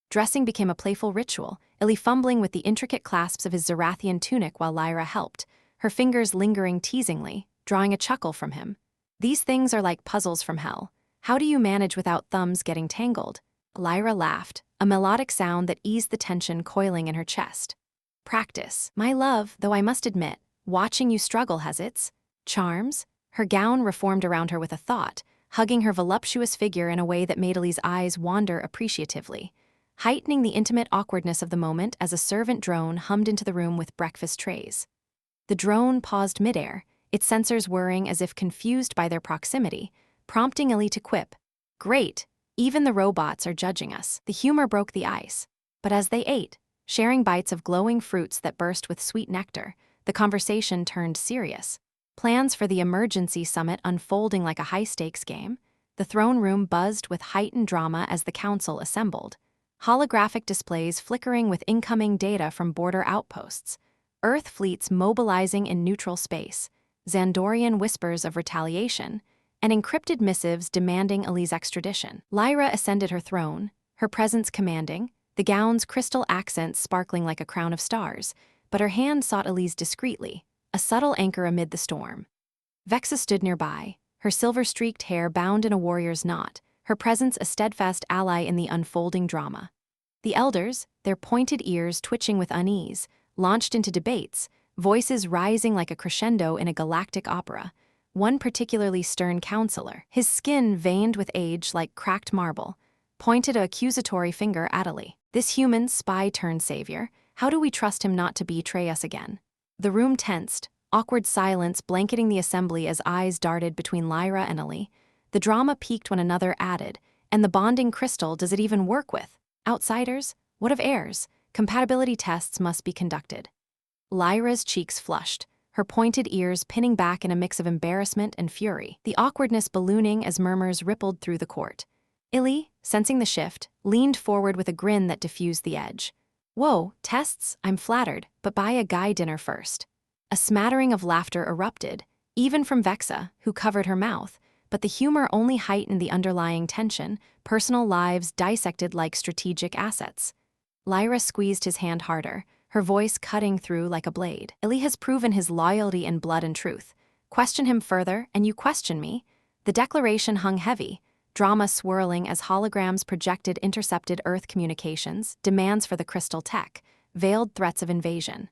Dressing became a playful ritual, Illy fumbling with the intricate clasps of his Zerathian tunic while Lyra helped, her fingers lingering teasingly, drawing a chuckle from him. These things are like puzzles from hell. How do you manage without thumbs getting tangled? Lyra laughed, a melodic sound that eased the tension coiling in her chest. Practice, my love, though I must admit, watching you struggle has its charms. Her gown reformed around her with a thought, hugging her voluptuous figure in a way that made Illy's eyes wander appreciatively, heightening the intimate awkwardness of the moment as a servant drone hummed into the room with breakfast trays. The drone paused midair, its sensors whirring as if confused by their proximity, prompting Illy to quip, "Great, even the robots are judging us." The humor broke the ice. But as they ate, sharing bites of glowing fruits that burst with sweet nectar, the conversation turned serious. Plans for the emergency summit unfolding like a high-stakes game, the throne room buzzed with heightened drama as the council assembled. Holographic displays flickering with incoming data from border outposts, Earth fleets mobilizing in neutral space, Xandorian whispers of retaliation, and encrypted missives demanding Illy's extradition. Lyra ascended her throne, her presence commanding, the gown's crystal accents sparkling like a crown of stars, but her hand sought Illy's discreetly, a subtle anchor amid the storm. Vexa stood nearby, her silver-streaked hair bound in a warrior's knot, her presence a steadfast ally in the unfolding drama. The elders, their pointed ears twitching with unease, launched into debates, voices rising like a crescendo in a galactic opera. One particularly stern counselor, his skin veined with age like cracked marble, pointed an accusatory finger at Illy. "This human spy-turned-savior, how do we trust him not to betray us again?" The room tensed, awkward silence blanketing the assembly as eyes darted between Lyra and Illy. The drama peaked when another added, "And the bonding crystal, does it even work with outsiders? What of heirs? Compatibility tests must be conducted." Lyra's cheeks flushed, her pointed ears pinning back in a mix of embarrassment and fury, the awkwardness ballooning as murmurs rippled through the court. Illy, sensing the shift, leaned forward with a grin that diffused the edge. "Whoa, tests? I'm flattered, but buy a guy dinner first." A smattering of laughter erupted, even from Vexa, who covered her mouth, but the humor only heightened the underlying tension, personal lives dissected like strategic assets. Lyra squeezed his hand harder, her voice cutting through like a blade. "Illy has proven his loyalty in blood and truth. Question him further, and you question me?" The declaration hung heavy, drama swirling as holograms projected intercepted Earth communications, demands for the crystal tech, veiled threats of invasion.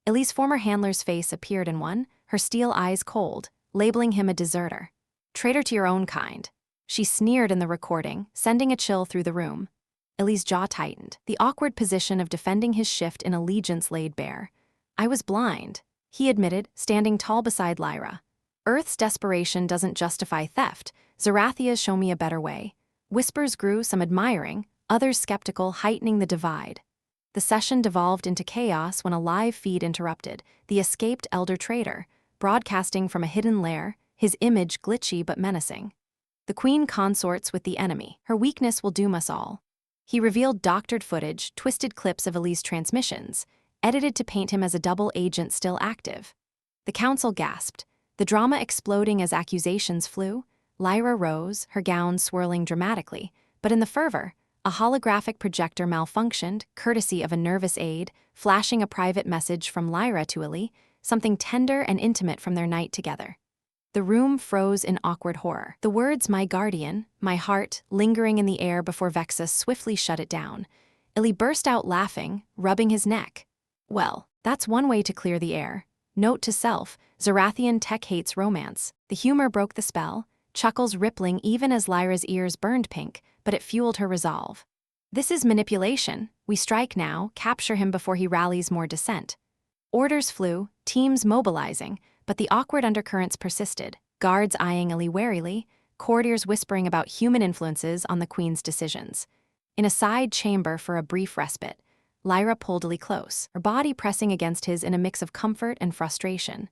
Illy's former handler's face appeared in one, her steel eyes cold, labeling him a deserter. "Traitor to your own kind." She sneered in the recording, sending a chill through the room. Illy's jaw tightened, the awkward position of defending his shift in allegiance laid bare. "I was blind," he admitted, standing tall beside Lyra. "Earth's desperation doesn't justify theft. Zerathia's show me a better way." Whispers grew, some admiring, others skeptical, heightening the divide. The session devolved into chaos when a live feed interrupted, the escaped elder traitor, broadcasting from a hidden lair, his image glitchy but menacing. "The queen consorts with the enemy. Her weakness will doom us all." He revealed doctored footage, twisted clips of Illy's transmissions, edited to paint him as a double agent still active. The council gasped, the drama exploding as accusations flew. Lyra rose, her gown swirling dramatically, but in the fervor, a holographic projector malfunctioned, courtesy of a nervous aide, flashing a private message from Lyra to Illy, something tender and intimate from their night together. The room froze in awkward horror. The words, "my guardian," "my heart," lingering in the air before Vexa swiftly shut it down. Illy burst out laughing, rubbing his neck. "Well, that's one way to clear the air. Note to self, Zerathian tech hates romance." The humor broke the spell, chuckles rippling even as Lyra's ears burned pink, but it fueled her resolve. "This is manipulation. We strike now, capture him before he rallies more dissent." Orders flew, teams mobilizing, but the awkward undercurrents persisted, guards eyeing Illy warily, courtiers whispering about human influences on the queen's decisions. In a side chamber for a brief respite, Lyra pulled Illy close, her body pressing against his in a mix of comfort and frustration.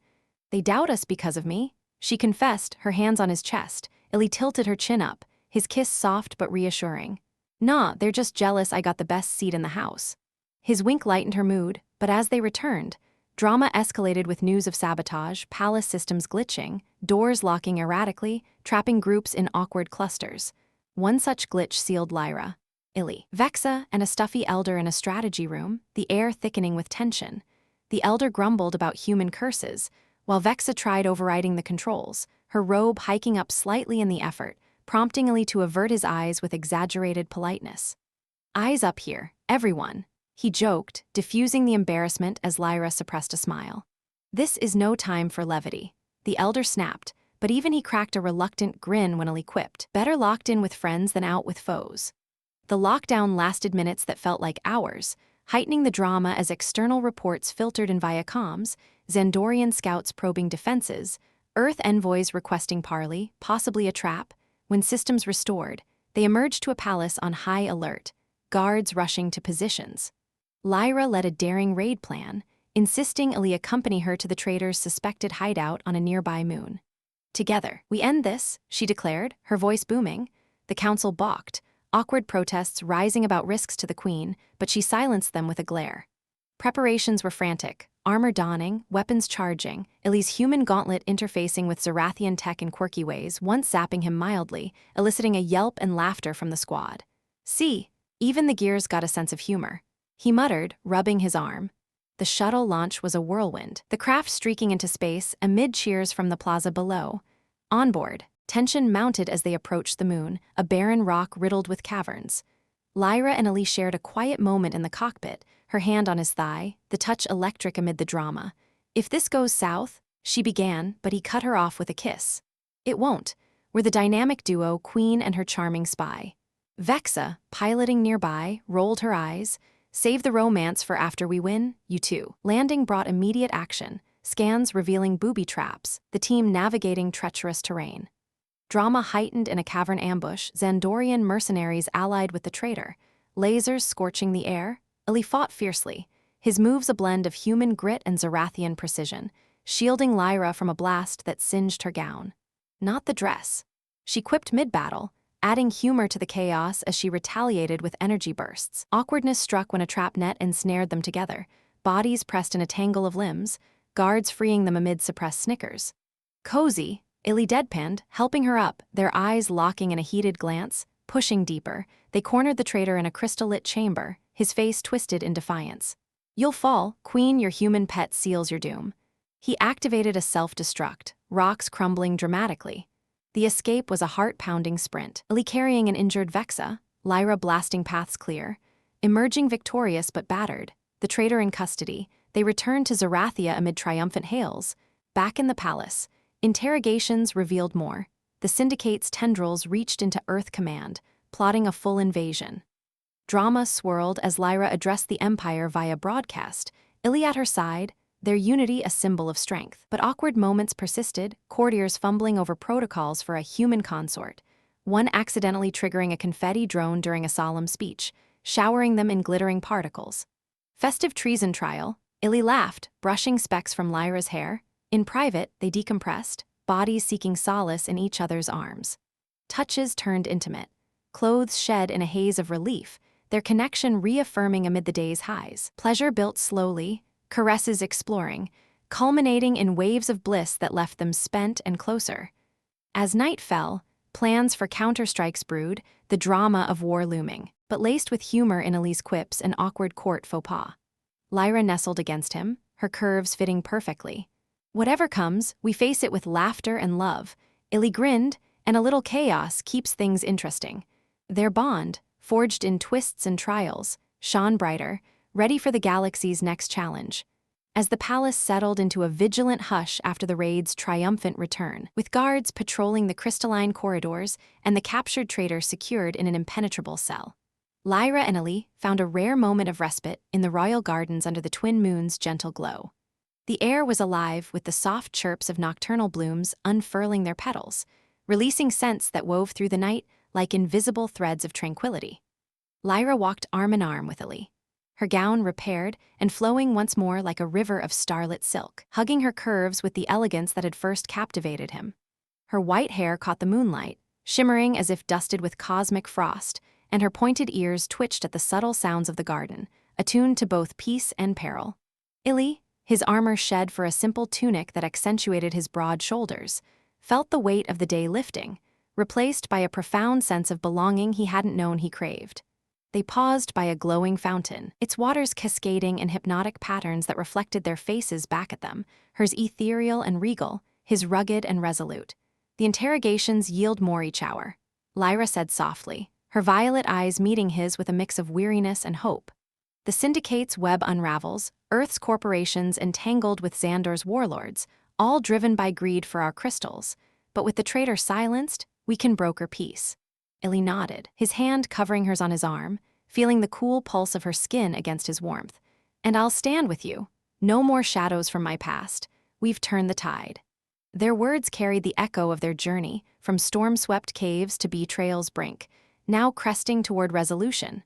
"They doubt us because of me," she confessed, her hands on his chest. Illy tilted her chin up, his kiss soft but reassuring. "Nah, they're just jealous I got the best seat in the house." His wink lightened her mood, But as they returned, drama escalated with news of sabotage, palace systems glitching, doors locking erratically, trapping groups in awkward clusters. One such glitch sealed Lyra, Illy, Vexa, and a stuffy elder in a strategy room, the air thickening with tension. The elder grumbled about human curses, while Vexa tried overriding the controls, her robe hiking up slightly in the effort, prompting Illy to avert his eyes with exaggerated politeness. "Eyes up here, everyone," he joked, diffusing the embarrassment as Lyra suppressed a smile. "This is no time for levity," the elder snapped, but even he cracked a reluctant grin when Illy quipped, "Better locked in with friends than out with foes." The lockdown lasted minutes that felt like hours, heightening the drama as external reports filtered in via comms, Xandorian scouts probing defenses, Earth envoys requesting parley, possibly a trap. When systems restored, they emerged to a palace on high alert, guards rushing to positions. Lyra led a daring raid plan, insisting Illy accompany her to the traitor's suspected hideout on a nearby moon. "Together, we end this," she declared, her voice booming. The council balked, awkward protests rising about risks to the queen, but she silenced them with a glare. Preparations were frantic, armor donning, weapons charging, Illy's human gauntlet interfacing with Zerathian tech in quirky ways, once zapping him mildly, eliciting a yelp and laughter from the squad. "See, even the gears got a sense of humor," he muttered, rubbing his arm. The shuttle launch was a whirlwind, the craft streaking into space amid cheers from the plaza below. On board, tension mounted as they approached the moon, a barren rock riddled with caverns. Lyra and Illy shared a quiet moment in the cockpit, her hand on his thigh, the touch electric amid the drama. "If this goes south," she began, but he cut her off with a kiss. "It won't. We're the dynamic duo, Queen and her charming spy." Vexa, piloting nearby, rolled her eyes. "Save the romance for after we win, you two." Landing brought immediate action, scans revealing booby traps, the team navigating treacherous terrain. Drama heightened in a cavern ambush, Xandorian mercenaries allied with the traitor, lasers scorching the air. Illy fought fiercely, his moves a blend of human grit and Zerathian precision, shielding Lyra from a blast that singed her gown. "Not the dress," she quipped mid-battle, adding humor to the chaos as she retaliated with energy bursts. Awkwardness struck when a trap net ensnared them together, bodies pressed in a tangle of limbs, guards freeing them amid suppressed snickers. "Cozy," Illy deadpanned, helping her up, their eyes locking in a heated glance. Pushing deeper, they cornered the traitor in a crystal-lit chamber, his face twisted in defiance. "You'll fall, Queen, your human pet seals your doom." He activated a self-destruct, rocks crumbling dramatically. The escape was a heart-pounding sprint, Illy carrying an injured Vexa, Lyra blasting paths clear. Emerging victorious but battered, the traitor in custody, they returned to Zerathia amid triumphant hails. Back in the palace, interrogations revealed more. The Syndicate's tendrils reached into Earth Command, plotting a full invasion. Drama swirled as Lyra addressed the Empire via broadcast, Illy at her side, their unity a symbol of strength. But awkward moments persisted, courtiers fumbling over protocols for a human consort, one accidentally triggering a confetti drone during a solemn speech, showering them in glittering particles. Festive treason trial, Illy laughed, brushing specks from Lyra's hair. In private, they decompressed, bodies seeking solace in each other's arms. Touches turned intimate, clothes shed in a haze of relief, their connection reaffirming amid the day's highs. Pleasure built slowly, caresses exploring, culminating in waves of bliss that left them spent and closer. As night fell, plans for counterstrikes brewed, the drama of war looming, but laced with humor in Illy's quips and awkward court faux pas. Lyra nestled against him, her curves fitting perfectly. "Whatever comes, we face it with laughter and love." Illy grinned, and a little chaos keeps things interesting. Their bond, forged in twists and trials, shone brighter, ready for the galaxy's next challenge. As the palace settled into a vigilant hush after the raid's triumphant return, with guards patrolling the crystalline corridors and the captured traitor secured in an impenetrable cell, Lyra and Illy found a rare moment of respite in the royal gardens under the twin moon's gentle glow. The air was alive with the soft chirps of nocturnal blooms unfurling their petals, releasing scents that wove through the night like invisible threads of tranquility. Lyra walked arm in arm with Illy, her gown repaired and flowing once more like a river of starlit silk, hugging her curves with the elegance that had first captivated him. Her white hair caught the moonlight, shimmering as if dusted with cosmic frost, and her pointed ears twitched at the subtle sounds of the garden, attuned to both peace and peril. Illy, his armor shed for a simple tunic that accentuated his broad shoulders, felt the weight of the day lifting, replaced by a profound sense of belonging he hadn't known he craved. They paused by a glowing fountain, its waters cascading in hypnotic patterns that reflected their faces back at them, hers ethereal and regal, his rugged and resolute. The interrogations yield more each hour, Lyra said softly, her violet eyes meeting his with a mix of weariness and hope. The syndicate's web unravels, Earth's corporations entangled with Xandor's warlords, all driven by greed for our crystals. But with the traitor silenced, we can broker peace. Illy nodded, his hand covering hers on his arm, feeling the cool pulse of her skin against his warmth. And I'll stand with you. No more shadows from my past. We've turned the tide. Their words carried the echo of their journey, from storm-swept caves to betrayal's brink, now cresting toward resolution.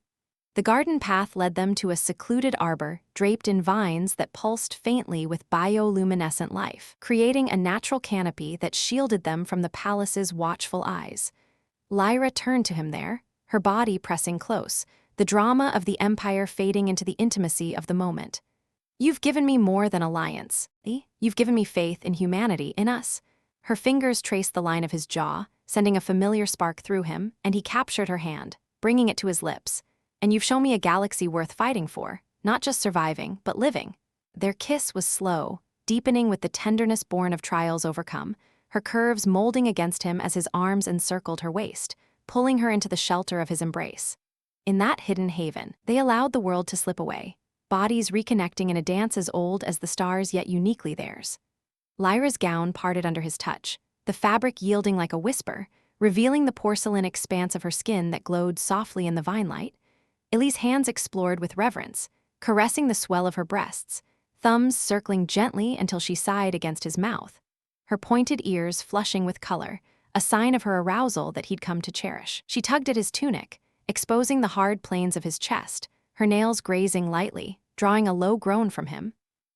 The garden path led them to a secluded arbor draped in vines that pulsed faintly with bioluminescent life, creating a natural canopy that shielded them from the palace's watchful eyes. Lyra turned to him there, her body pressing close, the drama of the Empire fading into the intimacy of the moment. You've given me more than alliance. You've given me faith in humanity, in us. Her fingers traced the line of his jaw, sending a familiar spark through him, and he captured her hand, bringing it to his lips. And you've shown me a galaxy worth fighting for, not just surviving, but living. Their kiss was slow, deepening with the tenderness born of trials overcome, her curves molding against him as his arms encircled her waist, pulling her into the shelter of his embrace. In that hidden haven, they allowed the world to slip away, bodies reconnecting in a dance as old as the stars yet uniquely theirs. Lyra's gown parted under his touch, the fabric yielding like a whisper, revealing the porcelain expanse of her skin that glowed softly in the vinelight. Illy's hands explored with reverence, caressing the swell of her breasts, thumbs circling gently until she sighed against his mouth, her pointed ears flushing with color, a sign of her arousal that he'd come to cherish. She tugged at his tunic, exposing the hard planes of his chest, her nails grazing lightly, drawing a low groan from him.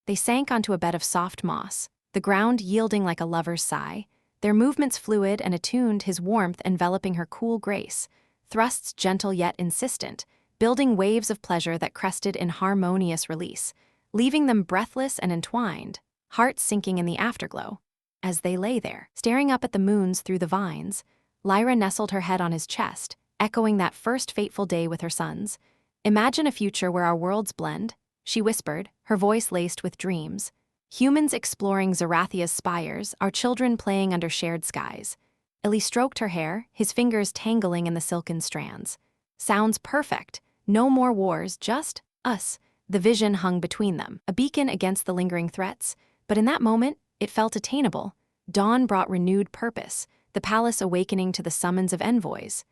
They sank onto a bed of soft moss, the ground yielding like a lover's sigh, their movements fluid and attuned, his warmth enveloping her cool grace, thrusts gentle yet insistent, building waves of pleasure that crested in harmonious release, leaving them breathless and entwined, hearts sinking in the afterglow. As they lay there, staring up at the moons through the vines, Lyra nestled her head on his chest, echoing that first fateful day with her sons. Imagine a future where our worlds blend, she whispered, her voice laced with dreams. Humans exploring Zerathia's spires, our children playing under shared skies. Illy stroked her hair, his fingers tangling in the silken strands. Sounds perfect. No more wars, just us. The vision hung between them, a beacon against the lingering threats, but in that moment, it felt attainable. Dawn brought renewed purpose, the palace awakening to the summons of envoys.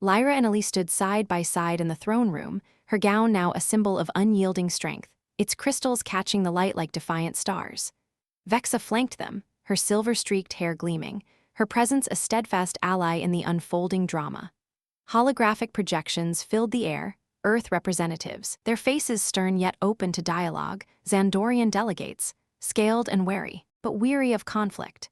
Lyra and Illy stood side by side in the throne room, her gown now a symbol of unyielding strength, its crystals catching the light like defiant stars. Vexa flanked them, her silver-streaked hair gleaming, her presence a steadfast ally in the unfolding drama. Holographic projections filled the air, Earth representatives, their faces stern yet open to dialogue, Xandorian delegates, scaled and wary, but weary of conflict.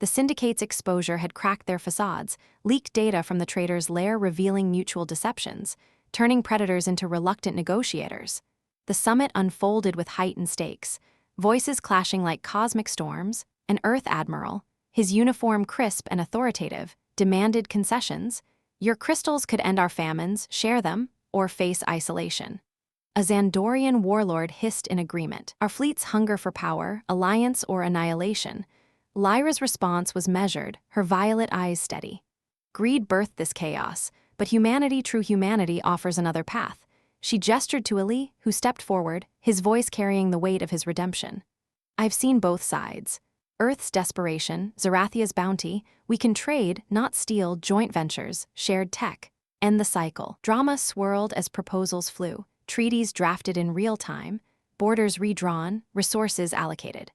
The syndicate's exposure had cracked their facades, leaked data from the traitors' lair revealing mutual deceptions, turning predators into reluctant negotiators. The summit unfolded with heightened stakes, voices clashing like cosmic storms. An Earth admiral, his uniform crisp and authoritative, demanded concessions. Your crystals could end our famines, share them, or face isolation. A Xandorian warlord hissed in agreement. Our fleet's hunger for power, alliance, or annihilation. Lyra's response was measured, her violet eyes steady. Greed birthed this chaos, but humanity, true humanity, offers another path. She gestured to Illy, who stepped forward, his voice carrying the weight of his redemption. I've seen both sides. Earth's desperation, Zerathia's bounty. We can trade, not steal, joint ventures, shared tech. End the cycle. Drama swirled as proposals flew, treaties drafted in real time, borders redrawn, resources allocated.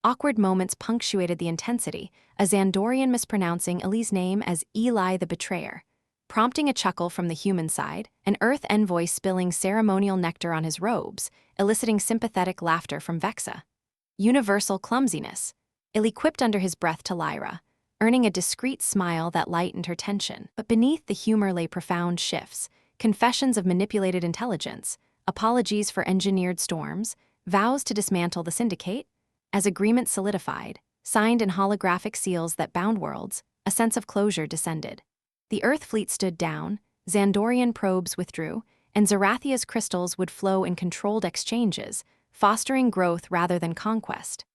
Awkward moments punctuated the intensity, a Xandorian mispronouncing Illy's name as Eli the Betrayer, prompting a chuckle from the human side, an Earth envoy spilling ceremonial nectar on his robes, eliciting sympathetic laughter from Vexa. Universal clumsiness. Illy quipped under his breath to Lyra, earning a discreet smile that lightened her tension. But beneath the humor lay profound shifts, confessions of manipulated intelligence, apologies for engineered storms, vows to dismantle the syndicate. As agreement solidified, signed in holographic seals that bound worlds, a sense of closure descended. The Earth fleet stood down, Xandorian probes withdrew, and Zerathia's crystals would flow in controlled exchanges, fostering growth rather than conquest.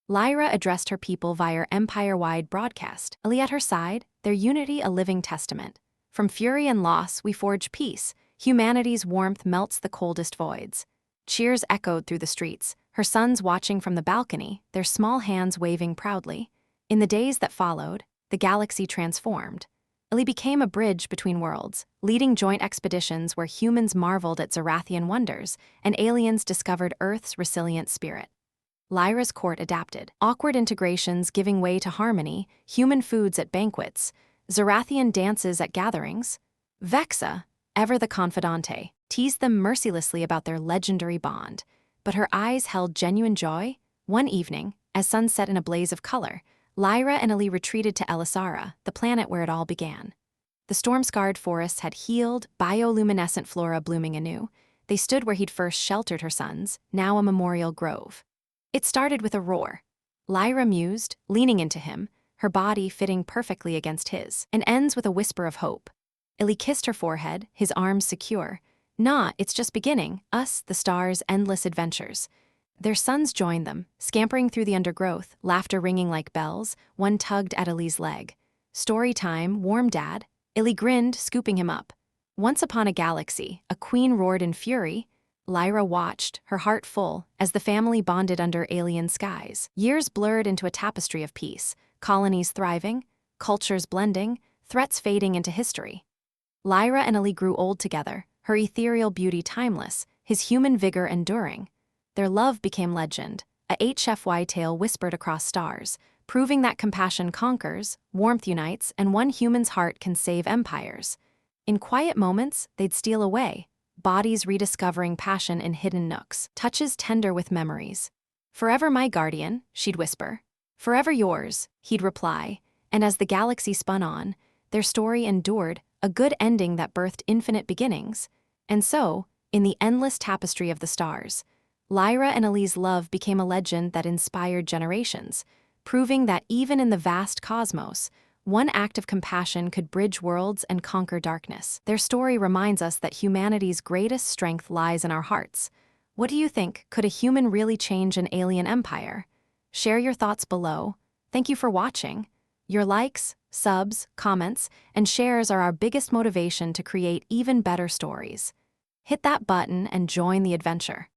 Lyra addressed her people via empire-wide broadcast, Ali at her side, their unity a living testament. From fury and loss we forge peace, humanity's warmth melts the coldest voids. Cheers echoed through the streets, her sons watching from the balcony, their small hands waving proudly. In the days that followed, the galaxy transformed. Ali became a bridge between worlds, leading joint expeditions where humans marveled at Zerathian wonders and aliens discovered Earth's resilient spirit. Lyra's court adapted, awkward integrations giving way to harmony, human foods at banquets, Zerathian dances at gatherings. Vexa, ever the confidante, teased them mercilessly about their legendary bond, but her eyes held genuine joy. One evening, as sun set in a blaze of color, Lyra and Ali retreated to Elisara, the planet where it all began. The storm-scarred forests had healed, bioluminescent flora blooming anew. They stood where he'd first sheltered her sons, now a memorial grove. It started with a roar. Lyra mused, leaning into him, her body fitting perfectly against his, and ends with a whisper of hope. Ali kissed her forehead, his arms secure. Nah, it's just beginning, us, the stars' endless adventures. Their sons joined them, scampering through the undergrowth, laughter ringing like bells. One tugged at Ali's leg. Story time, warm dad. Ali grinned, scooping him up. Once upon a galaxy, a queen roared in fury. Lyra watched, her heart full, as the family bonded under alien skies. Years blurred into a tapestry of peace, colonies thriving, cultures blending, threats fading into history. Lyra and Ali grew old together, her ethereal beauty timeless, his human vigor enduring. Their love became legend, a HFY tale whispered across stars, proving that compassion conquers, warmth unites, and one human's heart can save empires. In quiet moments, they'd steal away, bodies rediscovering passion in hidden nooks, touches tender with memories. "Forever my guardian," she'd whisper. "Forever yours," he'd reply, and as the galaxy spun on, their story endured, a good ending that birthed infinite beginnings. And so, in the endless tapestry of the stars, Lyra and Ali's love became a legend that inspired generations, proving that even in the vast cosmos, one act of compassion could bridge worlds and conquer darkness. Their story reminds us that humanity's greatest strength lies in our hearts. What do you think? Could a human really change an alien empire? Share your thoughts below. Thank you for watching. Your likes, subs, comments, and shares are our biggest motivation to create even better stories. Hit that button and join the adventure.